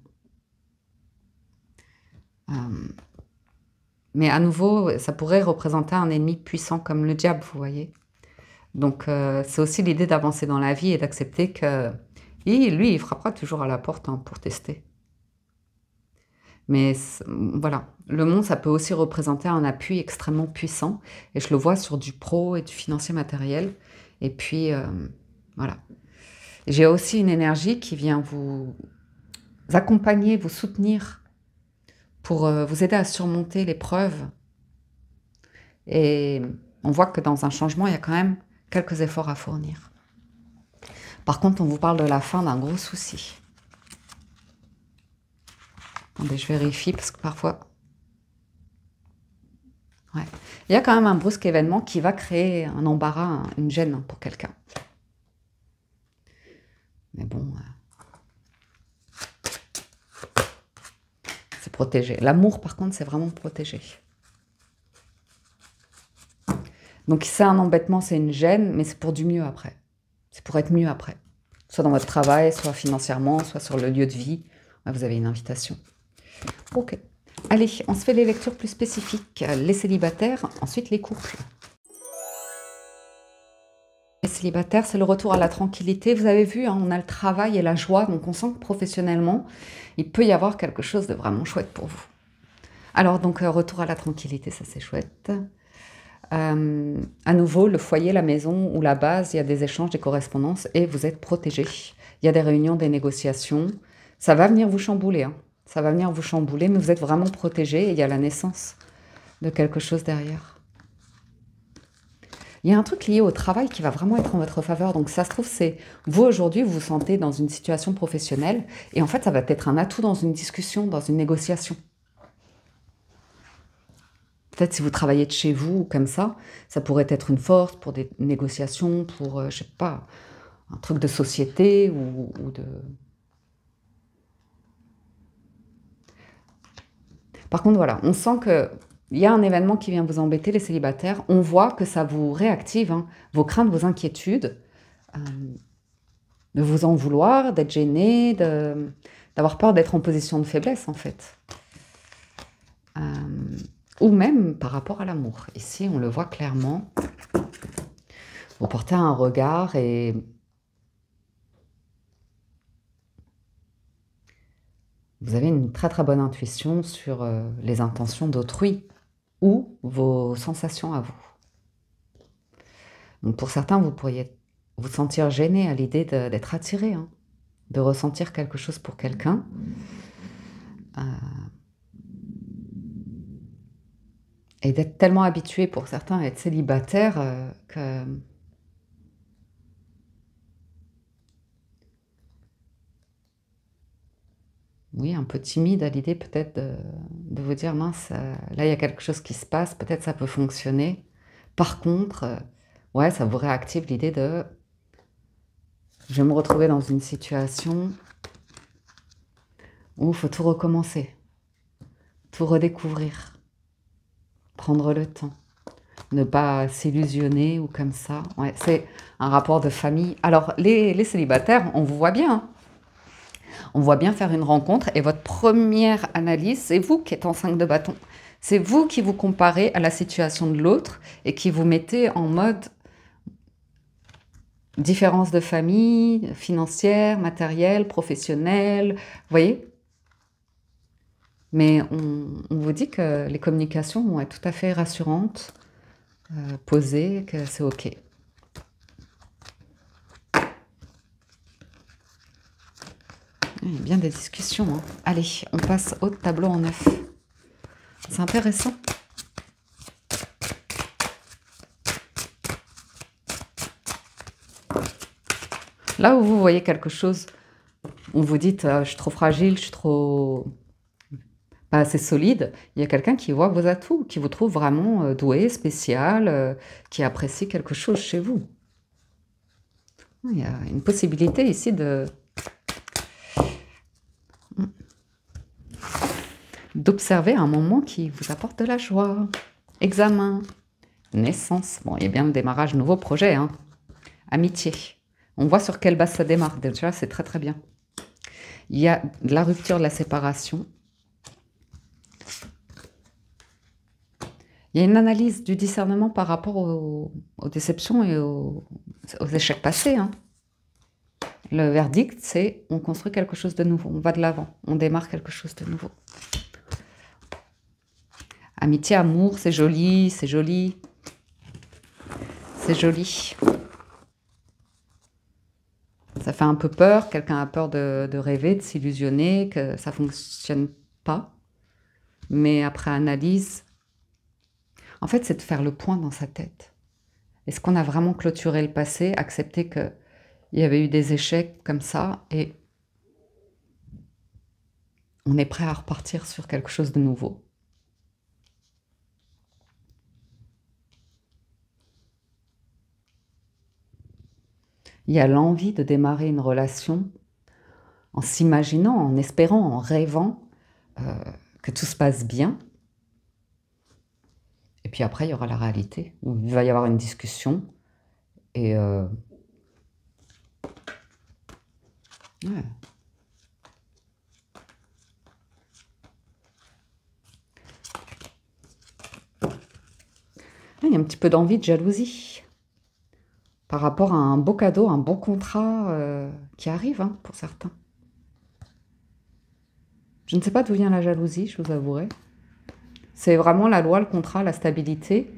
Mais à nouveau, ça pourrait représenter un ennemi puissant comme le diable, vous voyez. Donc c'est aussi l'idée d'avancer dans la vie et d'accepter que lui, il frappera toujours à la porte, hein, pour tester. Mais voilà, le monde, ça peut aussi représenter un appui extrêmement puissant. Et je le vois sur du pro et du financier matériel. Et puis, voilà. J'ai aussi une énergie qui vient vous accompagner, vous soutenir pour vous aider à surmonter l'épreuve. Et on voit que dans un changement, il y a quand même quelques efforts à fournir. Par contre, on vous parle de la fin d'un gros souci. Attendez, je vérifie parce que parfois... Ouais. Il y a quand même un brusque événement qui va créer un embarras, une gêne pour quelqu'un. Mais bon... c'est protégé. L'amour, par contre, c'est vraiment protégé. Donc, c'est un embêtement, c'est une gêne, mais c'est pour du mieux après. C'est pour être mieux après. Soit dans votre travail, soit financièrement, soit sur le lieu de vie. Ouais, vous avez une invitation. Ok. Allez, on se fait les lectures plus spécifiques. Les célibataires, ensuite les couples. Les célibataires, c'est le retour à la tranquillité. Vous avez vu, hein, on a le travail et la joie, donc on sent que professionnellement, il peut y avoir quelque chose de vraiment chouette pour vous. Alors, donc, retour à la tranquillité, ça c'est chouette. À nouveau, le foyer, la maison ou la base, il y a des échanges, des correspondances et vous êtes protégé. Il y a des réunions, des négociations. Ça va venir vous chambouler, hein. Ça va venir vous chambouler, mais vous êtes vraiment protégé et il y a la naissance de quelque chose derrière. Il y a un truc lié au travail qui va vraiment être en votre faveur. Donc ça se trouve, c'est vous aujourd'hui, vous vous sentez dans une situation professionnelle et en fait, ça va être un atout dans une discussion, dans une négociation. Peut-être si vous travaillez de chez vous ou comme ça pourrait être une force pour des négociations, pour, je sais pas, un truc de société ou de... Par contre, voilà, on sent qu'il y a un événement qui vient vous embêter, les célibataires. On voit que ça vous réactive, hein, vos craintes, vos inquiétudes, de vous en vouloir, d'être gêné, d'avoir peur d'être en position de faiblesse, en fait. Ou même par rapport à l'amour. Ici, on le voit clairement. Vous portez un regard et... vous avez une très très bonne intuition sur les intentions d'autrui ou vos sensations à vous. Donc pour certains, vous pourriez vous sentir gêné à l'idée d'être attiré, hein, de ressentir quelque chose pour quelqu'un. et d'être tellement habitué pour certains à être célibataire que... Oui, un peu timide à l'idée peut-être de vous dire: «Mince, là, il y a quelque chose qui se passe, peut-être ça peut fonctionner». Par contre, ouais, ça vous réactive l'idée de: «Je vais me retrouver dans une situation où il faut tout recommencer, tout redécouvrir, prendre le temps, ne pas s'illusionner ou comme ça». Ouais, c'est un rapport de famille. Alors les célibataires, on vous voit bien, hein. On voit bien faire une rencontre et votre première analyse, c'est vous qui êtes en 5 de bâton. C'est vous qui vous comparez à la situation de l'autre et qui vous mettez en mode différence de famille, financière, matérielle, professionnelle, vous voyez? Mais on vous dit que les communications vont être tout à fait rassurantes, posées, que c'est OK. Il y a bien des discussions, hein. Allez, on passe au tableau en 9. C'est intéressant. Là où vous voyez quelque chose, où vous dites: «Je suis trop fragile, je suis trop pas assez solide», il y a quelqu'un qui voit vos atouts, qui vous trouve vraiment, doué, spécial, qui apprécie quelque chose chez vous. Il y a une possibilité ici d'observer un moment qui vous apporte de la joie. Examen, naissance, bon, il y a bien le démarrage, nouveau projet, hein. Amitié. On voit sur quelle base ça démarre, déjà, c'est très, très bien. Il y a de la rupture, de la séparation. Il y a une analyse du discernement par rapport aux déceptions et aux échecs passés, hein. Le verdict, c'est on construit quelque chose de nouveau, on va de l'avant, on démarre quelque chose de nouveau. Amitié, amour, c'est joli, c'est joli. C'est joli. Ça fait un peu peur, quelqu'un a peur de rêver, de s'illusionner, que ça ne fonctionne pas. Mais après analyse, en fait, c'est de faire le point dans sa tête. Est-ce qu'on a vraiment clôturé le passé, accepté qu'il y avait eu des échecs comme ça, et on est prêt à repartir sur quelque chose de nouveau? Il y a l'envie de démarrer une relation en s'imaginant, en espérant, en rêvant que tout se passe bien. Et puis après, il y aura la réalité, où il va y avoir une discussion. Et ouais. Il y a un petit peu d'envie, de jalousie, par rapport à un beau cadeau, un beau contrat qui arrive, hein, pour certains. Je ne sais pas d'où vient la jalousie, je vous avouerai. C'est vraiment la loi, le contrat, la stabilité.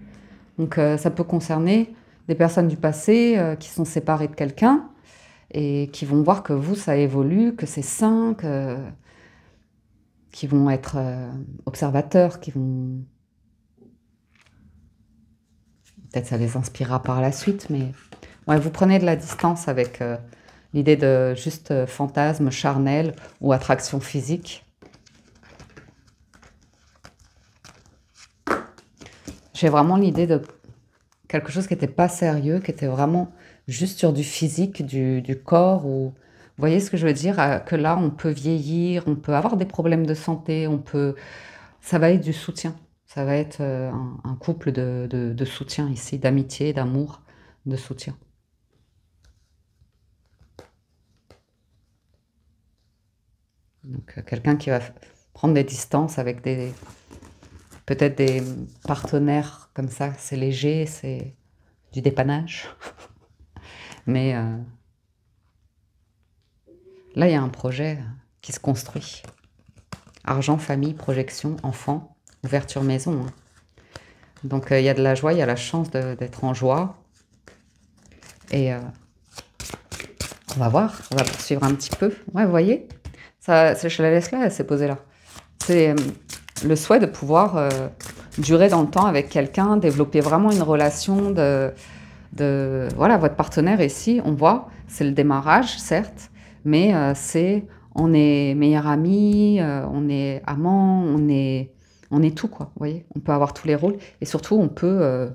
Donc ça peut concerner des personnes du passé qui sont séparées de quelqu'un et qui vont voir que vous, ça évolue, que c'est sain, qui vont être observateurs, qui vont... Peut-être ça les inspirera par la suite, mais ouais, vous prenez de la distance avec l'idée de juste fantasme charnel ou attraction physique. J'ai vraiment l'idée de quelque chose qui n'était pas sérieux, qui était vraiment juste sur du physique, du corps. Ou... Vous voyez ce que je veux dire? Que là, on peut vieillir, on peut avoir des problèmes de santé, on peut... Ça va être du soutien. Ça va être un couple de soutien ici, d'amitié, d'amour, de soutien. Donc quelqu'un qui va prendre des distances avec peut-être des partenaires comme ça, c'est léger, c'est du dépannage. Mais là, il y a un projet qui se construit. Argent, famille, projection, enfant, ouverture maison, hein. Donc il y a de la joie, il y a la chance d'être en joie. Et on va voir, on va poursuivre un petit peu. Ouais, vous voyez, ça, je la laisse là, elle s'est posée là. C'est le souhait de pouvoir durer dans le temps avec quelqu'un, développer vraiment une relation voilà, votre partenaire ici, on voit, c'est le démarrage, certes, mais on est meilleurs amis, on est amants, on est tout, quoi, vous voyez? On peut avoir tous les rôles et surtout, on peut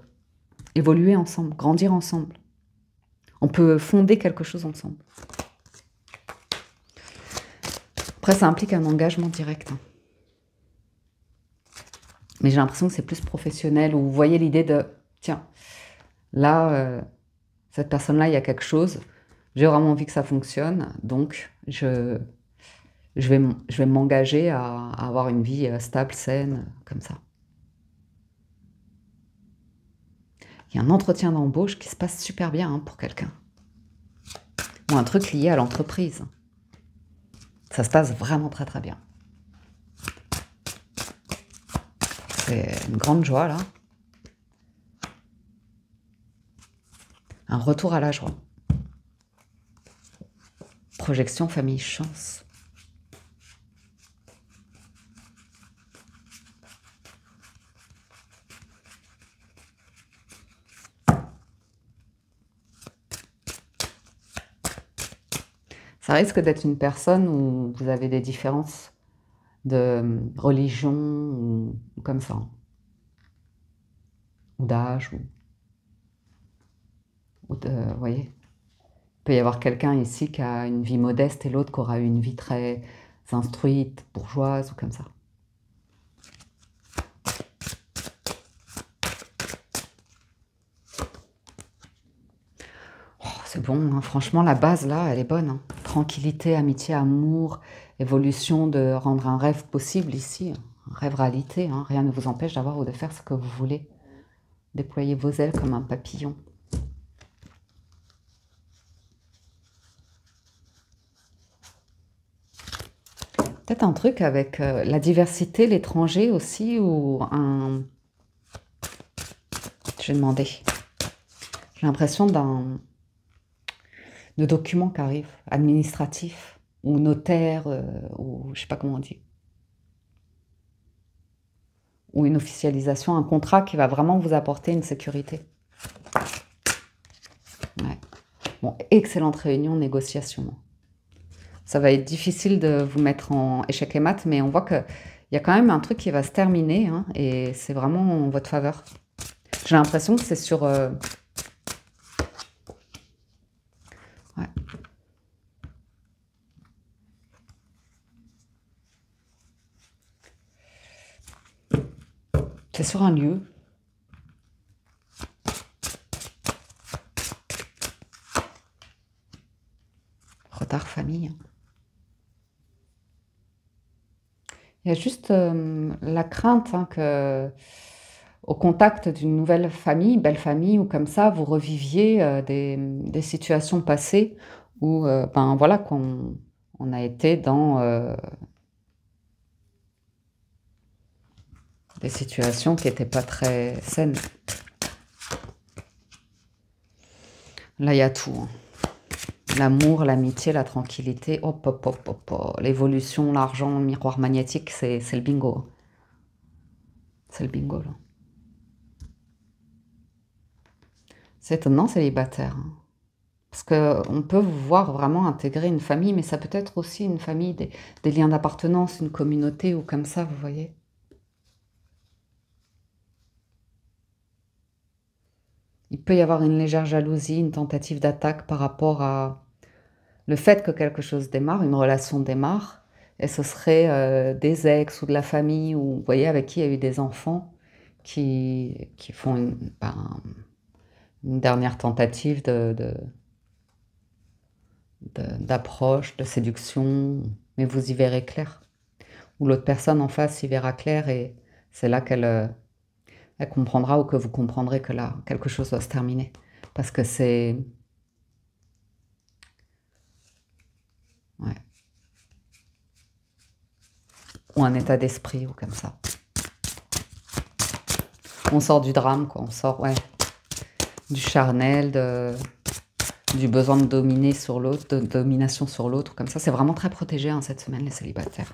évoluer ensemble, grandir ensemble. On peut fonder quelque chose ensemble. Après, ça implique un engagement direct. Hein. Mais j'ai l'impression que c'est plus professionnel, où vous voyez l'idée de, tiens, là, cette personne-là, il y a quelque chose, j'ai vraiment envie que ça fonctionne, donc je vais m'engager à avoir une vie stable, saine, comme ça. Il y a un entretien d'embauche qui se passe super bien hein, pour quelqu'un. Ou un truc lié à l'entreprise. Ça se passe vraiment très très bien. C'est une grande joie là. Un retour à la joie. Projection famille chance. Ça risque d'être une personne où vous avez des différences de religion ou comme ça. Ou d'âge. Vous voyez, il peut y avoir quelqu'un ici qui a une vie modeste et l'autre qui aura une vie très instruite, bourgeoise ou comme ça. Oh, c'est bon, hein. Franchement, la base là, elle est bonne. Hein. Tranquillité, amitié, amour, évolution de rendre un rêve possible ici, un rêve réalité. Hein. Rien ne vous empêche d'avoir ou de faire ce que vous voulez. Déployez vos ailes comme un papillon. Peut-être un truc avec la diversité, l'étranger aussi, ou un... Je vais demander. J'ai l'impression de documents qui arrivent, administratifs, ou notaires, ou je sais pas comment on dit. Ou une officialisation, un contrat qui va vraiment vous apporter une sécurité. Ouais. Bon, excellente réunion, négociation. Ça va être difficile de vous mettre en échec et mat, mais on voit qu'il y a quand même un truc qui va se terminer, hein, et c'est vraiment en votre faveur. J'ai l'impression que c'est sur... Ouais. C'est sur un lieu. Retard famille. Il y a juste la crainte hein, que, au contact d'une nouvelle famille, belle famille ou comme ça, vous reviviez des situations passées où, ben voilà, qu'on on a été dans des situations qui n'étaient pas très saines. Là, il y a tout. Hein. L'amour, l'amitié, la tranquillité, hop, hop, hop, hop, hop. L'évolution, l'argent, le miroir magnétique, c'est le bingo. C'est le bingo, là. C'est étonnant, célibataire. Hein. Parce qu'on peut vous voir vraiment intégrer une famille, mais ça peut être aussi une famille, des liens d'appartenance, une communauté ou comme ça, vous voyez. Il peut y avoir une légère jalousie, une tentative d'attaque par rapport à le fait que quelque chose démarre, une relation démarre, et ce serait des ex ou de la famille, ou vous voyez, avec qui il y a eu des enfants qui font une dernière tentative d'approche, de séduction, mais vous y verrez clair. Ou l'autre personne en face y verra clair, et c'est là qu'elle elle comprendra, ou que vous comprendrez que là, quelque chose doit se terminer. Parce que c'est... Ouais. Ou un état d'esprit, ou comme ça. On sort du drame, quoi. On sort, ouais, du charnel, du besoin de dominer sur l'autre, de domination sur l'autre, comme ça. C'est vraiment très protégé hein, cette semaine, les célibataires.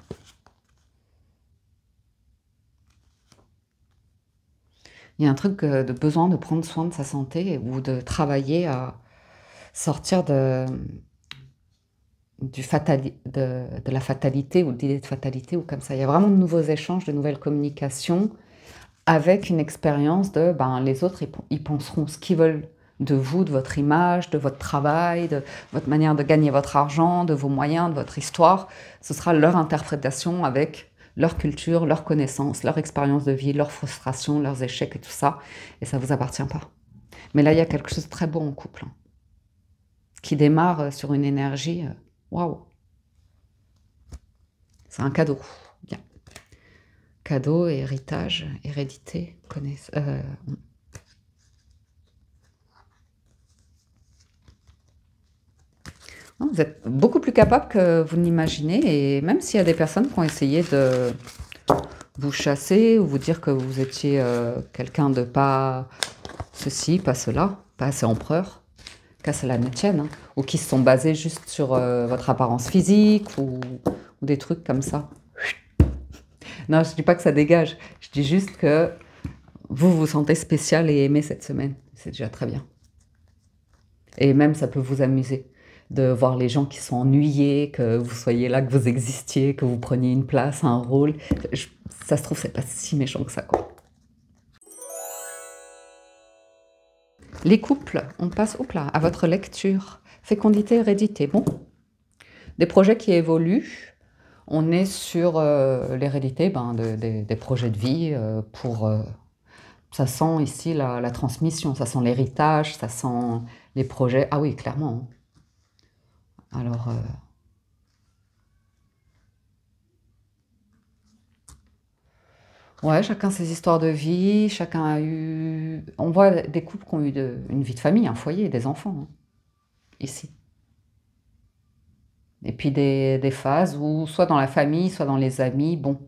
Il y a un truc de besoin de prendre soin de sa santé ou de travailler à sortir de la fatalité ou de l'idée de fatalité ou comme ça. Il y a vraiment de nouveaux échanges, de nouvelles communications avec une expérience de ben, les autres, ils penseront ce qu'ils veulent de vous, de votre image, de votre travail, de votre manière de gagner votre argent, de vos moyens, de votre histoire. Ce sera leur interprétation avec leur culture, leurs connaissances, leur expérience de vie, leurs frustrations, leurs échecs et tout ça. Et ça ne vous appartient pas. Mais là, il y a quelque chose de très beau en couple, hein, qui démarre sur une énergie. Waouh! C'est un cadeau. Bien. Cadeau, héritage, hérédité, vous êtes beaucoup plus capable que vous ne l'imaginez, et même s'il y a des personnes qui ont essayé de vous chasser ou vous dire que vous étiez quelqu'un de pas ceci, pas cela, pas assez empereur, qu'à cela ne tienne, hein, ou qui se sont basés juste sur votre apparence physique ou des trucs comme ça. Non, je dis pas que ça dégage, je dis juste que vous vous sentez spécial et aimé cette semaine. C'est déjà très bien. Et même, ça peut vous amuser de voir les gens qui sont ennuyés, que vous soyez là, que vous existiez, que vous preniez une place, un rôle. Ça se trouve, c'est pas si méchant que ça, quoi. Les couples, on passe à votre lecture. Fécondité, hérédité. Bon, des projets qui évoluent. On est sur l'hérédité des projets de vie ça sent ici la transmission, ça sent l'héritage, ça sent les projets. Ah oui, clairement. Alors, ouais, chacun ses histoires de vie, chacun a eu... On voit des couples qui ont eu une vie de famille, un foyer, des enfants, hein, ici. Et puis des phases où, soit dans la famille, soit dans les amis, bon,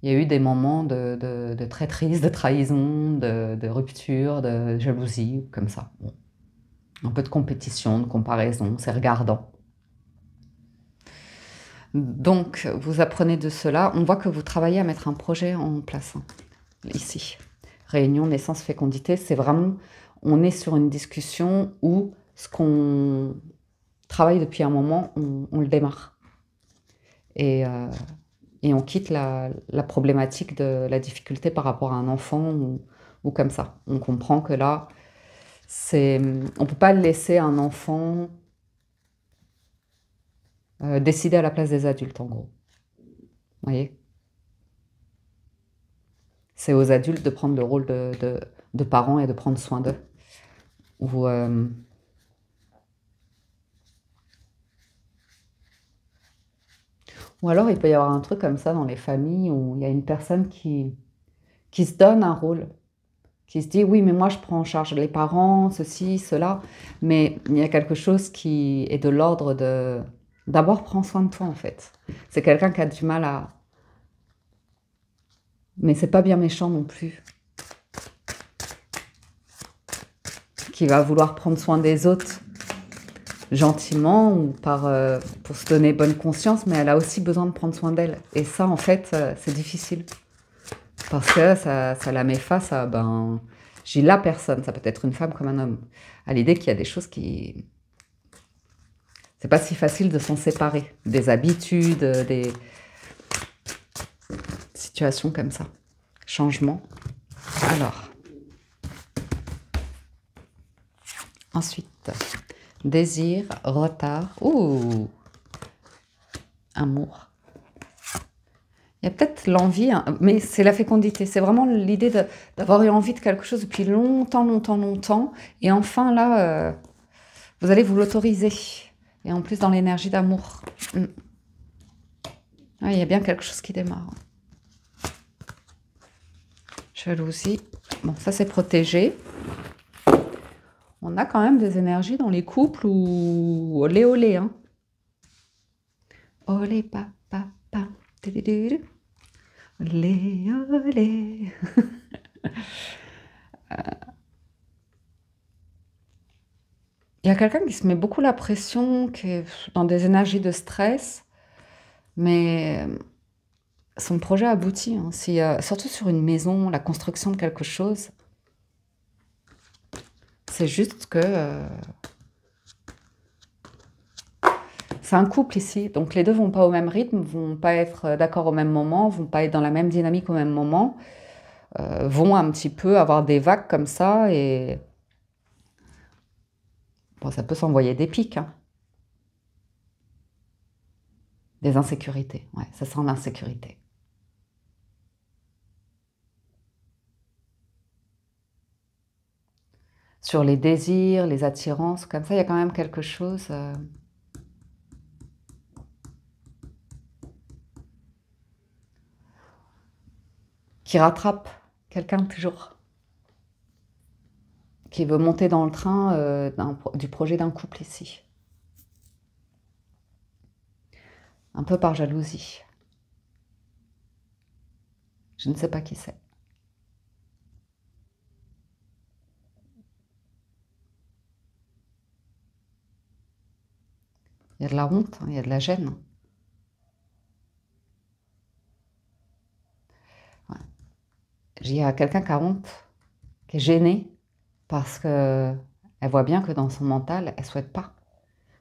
il y a eu des moments de traîtrise, de trahison, de rupture, de jalousie, comme ça. Bon. Un peu de compétition, de comparaison, c'est regardant. Donc, vous apprenez de cela. On voit que vous travaillez à mettre un projet en place, hein, ici. Réunion, naissance, fécondité, c'est vraiment... On est sur une discussion où ce qu'on travaille depuis un moment, on le démarre. Et on quitte la problématique de la difficulté par rapport à un enfant ou comme ça. On comprend que là, on ne peut pas laisser un enfant décider à la place des adultes, en gros. Vous voyez? C'est aux adultes de prendre le rôle de parents et de prendre soin d'eux. Ou alors, il peut y avoir un truc comme ça dans les familles où il y a une personne qui se donne un rôle, qui se dit: oui, mais moi, je prends en charge les parents, ceci, cela. Mais il y a quelque chose qui est de l'ordre de... D'abord, prends soin de toi, en fait. C'est quelqu'un qui a du mal à... Mais c'est pas bien méchant non plus. Qui va vouloir prendre soin des autres gentiment ou pour se donner bonne conscience, mais elle a aussi besoin de prendre soin d'elle. Et ça, en fait, c'est difficile. Parce que ça la met face à, j'ai la personne, ça peut être une femme comme un homme, à l'idée qu'il y a des choses qui... C'est pas si facile de s'en séparer. Des habitudes, des situations comme ça. Changement. Alors. Ensuite, désir, retard. Ouh, amour. Il y a peut-être l'envie, hein, mais c'est la fécondité. C'est vraiment l'idée d'avoir eu envie de quelque chose depuis longtemps, longtemps, longtemps. Et enfin, là, vous allez vous l'autoriser. Et en plus, dans l'énergie d'amour. Ah, il y a bien quelque chose qui démarre. Jalousie. Bon, ça, c'est protégé. On a quand même des énergies dans les couples où... Olé, olé, hein. Olé, papa, papa. Olé, olé. Il y a quelqu'un qui se met beaucoup la pression, qui est dans des énergies de stress, mais son projet aboutit, hein. Surtout sur une maison, la construction de quelque chose. c'est juste que c'est un couple ici. Donc les deux vont pas au même rythme, vont pas être d'accord au même moment, vont pas être dans la même dynamique au même moment, vont un petit peu avoir des vagues comme ça et bon, ça peut s'envoyer des pics, hein. Des insécurités, ouais, ça sent l'insécurité. Sur les désirs, les attirances, comme ça, il y a quand même quelque chose qui rattrape quelqu'un toujours, qui veut monter dans le train du projet d'un couple ici. Un peu par jalousie. Je ne sais pas qui c'est. Il y a de la honte, hein, il y a de la gêne. Ouais. Il y a quelqu'un qui a honte, qui est gêné, parce qu'elle voit bien que dans son mental, elle ne souhaite pas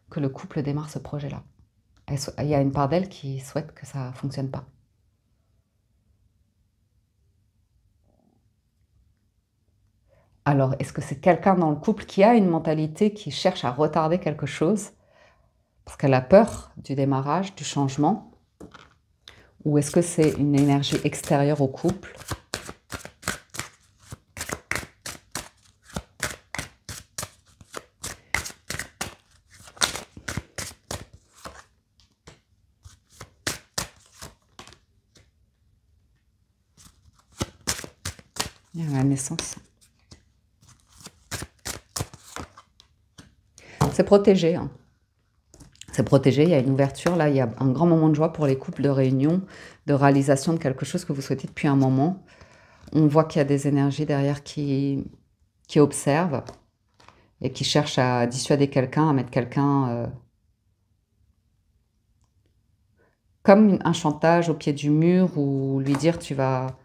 que le couple démarre ce projet-là. Il y a une part d'elle qui souhaite que ça ne fonctionne pas. Alors, est-ce que c'est quelqu'un dans le couple qui a une mentalité qui cherche à retarder quelque chose parce qu'elle a peur du démarrage, du changement? Ou est-ce que c'est une énergie extérieure au couple? Il y a la naissance. C'est protégé, hein. C'est protégé, il y a une ouverture, là, il y a un grand moment de joie pour les couples de réunion, de réalisation de quelque chose que vous souhaitez depuis un moment. On voit qu'il y a des énergies derrière qui observent et qui cherchent à dissuader quelqu'un, à mettre quelqu'un comme un chantage au pied du mur ou lui dire tu vas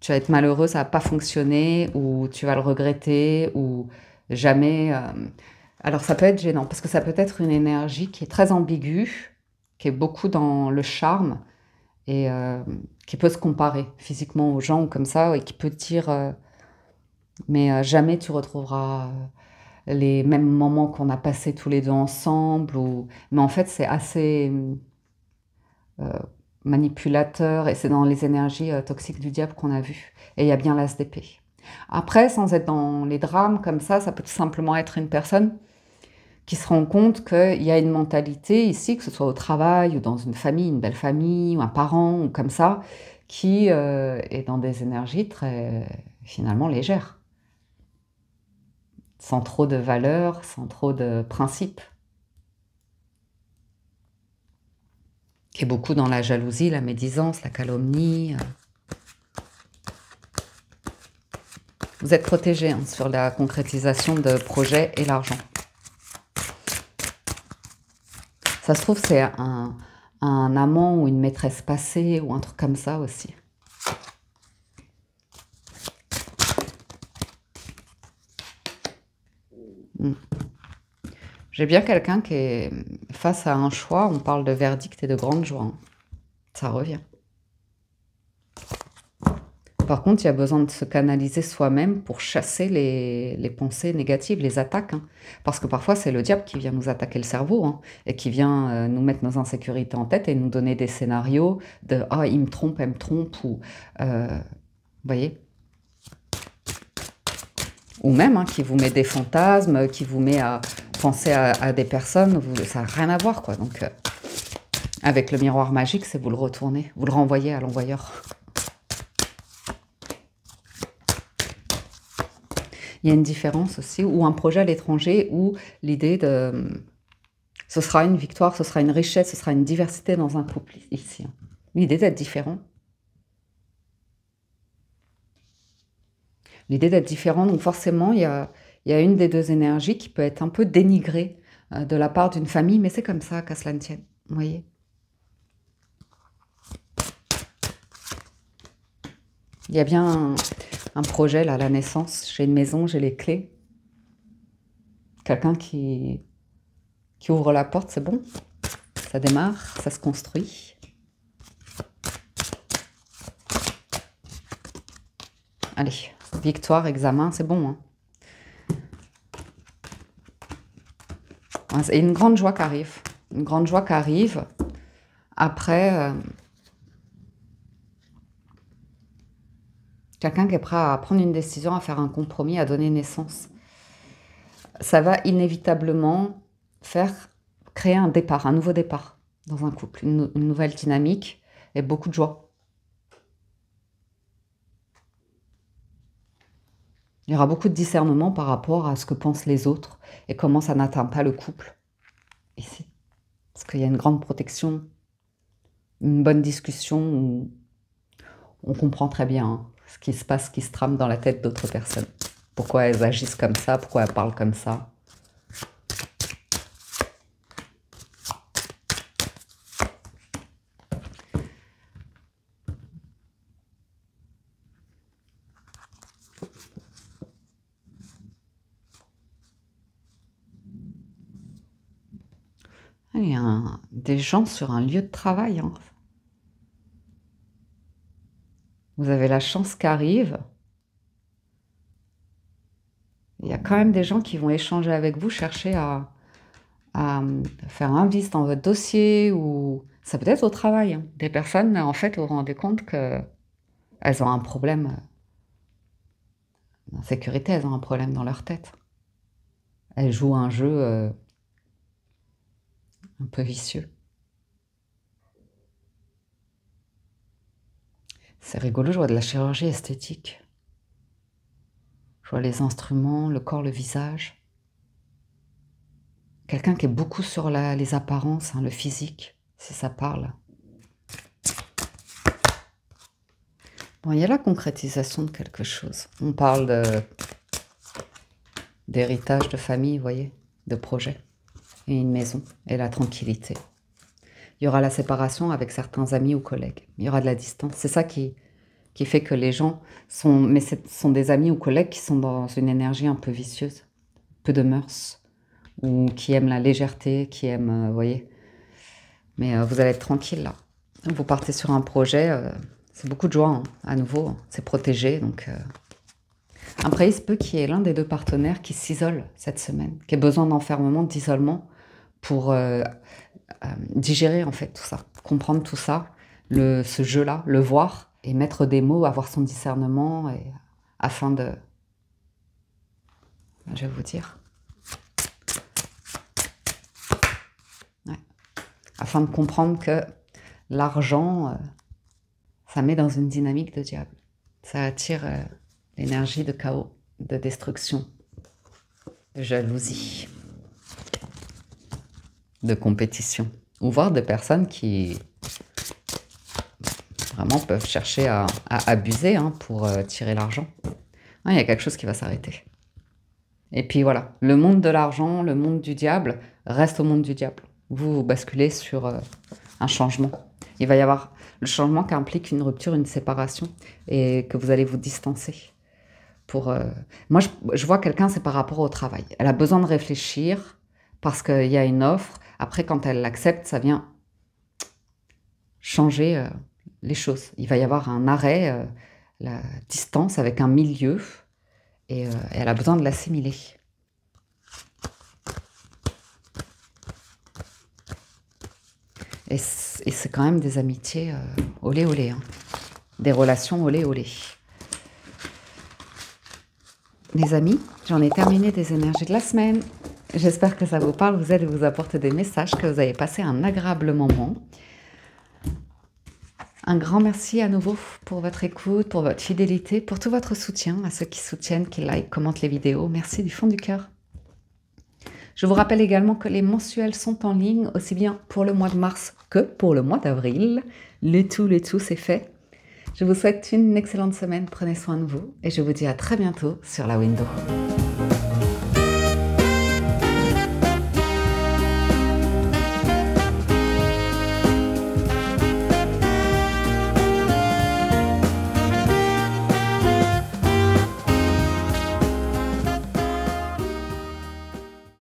être malheureux, ça va pas fonctionner ou tu vas le regretter ou jamais. Alors ça peut être gênant parce que ça peut être une énergie qui est très ambiguë, qui est beaucoup dans le charme et qui peut se comparer physiquement aux gens ou comme ça et qui peut dire mais jamais tu retrouveras les mêmes moments qu'on a passés tous les deux ensemble ou mais en fait c'est assez manipulateur et c'est dans les énergies toxiques du diable qu'on a vu et il y a bien l'as d'épée. Après, sans être dans les drames comme ça peut tout simplement être une personne qui se rend compte qu'il y a une mentalité ici, que ce soit au travail ou dans une famille, une belle famille ou un parent ou comme ça, qui est dans des énergies très finalement légères, sans trop de valeurs, sans trop de principes, qui est beaucoup dans la jalousie, la médisance, la calomnie. Vous êtes protégé hein, sur la concrétisation de projets et l'argent. Ça se trouve, c'est un amant ou une maîtresse passée ou un truc comme ça aussi. J'ai bien quelqu'un qui est face à un choix, on parle de verdict et de grande joie. Hein. Ça revient. Par contre, il y a besoin de se canaliser soi-même pour chasser les pensées négatives, les attaques. Hein. Parce que parfois, c'est le diable qui vient nous attaquer le cerveau hein, et qui vient nous mettre nos insécurités en tête et nous donner des scénarios de « Ah, il me trompe, elle me trompe » ou vous voyez. Ou même hein, qui vous met des fantasmes, qui vous met à penser à des personnes, ça n'a rien à voir quoi. Donc, avec le miroir magique, c'est vous le retournez, vous le renvoyez à l'envoyeur. Il y a une différence aussi, ou un projet à l'étranger, où l'idée de... Ce sera une victoire, ce sera une richesse, ce sera une diversité dans un couple ici. L'idée d'être différent. L'idée d'être différent, donc forcément, il y a une des deux énergies qui peut être un peu dénigrée de la part d'une famille, mais c'est comme ça qu'à cela ne tienne, vous voyez. Il y a bien un projet là, la naissance, j'ai une maison, j'ai les clés. quelqu'un qui ouvre la porte, c'est bon. Ça démarre, ça se construit. Allez, victoire, examen, c'est bon. Hein. C'est une grande joie qui arrive. Une grande joie qui arrive. Après, quelqu'un qui est prêt à prendre une décision, à faire un compromis, à donner naissance. Ça va inévitablement créer un départ, un nouveau départ dans un couple, une nouvelle dynamique et beaucoup de joie. Il y aura beaucoup de discernement par rapport à ce que pensent les autres et comment ça n'atteint pas le couple ici. Parce qu'il y a une grande protection, une bonne discussion où on comprend très bien ce qui se passe, ce qui se trame dans la tête d'autres personnes. Pourquoi elles agissent comme ça, pourquoi elles parlent comme ça. Il y a des gens sur un lieu de travail. Hein. Vous avez la chance qu'arrive. Il y a quand même des gens qui vont échanger avec vous, chercher à faire un vice dans votre dossier ou ça peut être au travail. Hein. Des personnes, en fait, vous vous rendez compte qu'elles ont un problème d'insécurité, elles ont un problème dans leur tête. Elles jouent un jeu un peu vicieux. C'est rigolo, je vois de la chirurgie esthétique. Je vois les instruments, le corps, le visage. Quelqu'un qui est beaucoup sur les apparences, hein, le physique, si ça parle. Bon, il y a la concrétisation de quelque chose. On parle d'héritage, de famille, vous voyez, de projet. Et une maison, et la tranquillité. Il y aura la séparation avec certains amis ou collègues. Il y aura de la distance. C'est ça qui fait que les gens sont des amis ou collègues qui sont dans une énergie un peu vicieuse, peu de mœurs, ou qui aiment la légèreté, qui aiment, vous voyez. Mais vous allez être tranquille là. Vous partez sur un projet, c'est beaucoup de joie, hein, à nouveau, c'est protégé. Donc, après, il se peut qu'il y ait l'un des deux partenaires qui s'isole cette semaine, qui ait besoin d'enfermement, d'isolement, pour digérer en fait tout ça, comprendre tout ça, ce jeu-là, le voir et mettre des mots, avoir son discernement afin de... Je vais vous dire. Ouais. Afin de comprendre que l'argent, ça met dans une dynamique de diable. Ça attire l'énergie de chaos, de destruction, de jalousie, de compétition, ou voir des personnes qui vraiment peuvent chercher à abuser pour tirer l'argent. Il y a quelque chose qui va s'arrêter. Et puis voilà, le monde de l'argent, le monde du diable, reste au monde du diable. Vous basculez sur un changement. Il va y avoir le changement qui implique une rupture, une séparation, et que vous allez vous distancer. Moi, je vois quelqu'un, c'est par rapport au travail. Elle a besoin de réfléchir parce qu'il y a une offre. Après, quand elle l'accepte, ça vient changer les choses. Il va y avoir un arrêt, la distance avec un milieu, et elle a besoin de l'assimiler. Et c'est quand même des amitiés olé olé, hein. Des relations olé olé. Les amis, j'en ai terminé des énergies de la semaine. J'espère que ça vous parle, vous aide et vous apporte des messages, que vous avez passé un agréable moment. Un grand merci à nouveau pour votre écoute, pour votre fidélité, pour tout votre soutien, à ceux qui soutiennent, qui like, commentent les vidéos. Merci du fond du cœur. Je vous rappelle également que les mensuels sont en ligne, aussi bien pour le mois de mars que pour le mois d'avril. Le tout, c'est fait. Je vous souhaite une excellente semaine, prenez soin de vous et je vous dis à très bientôt sur la window.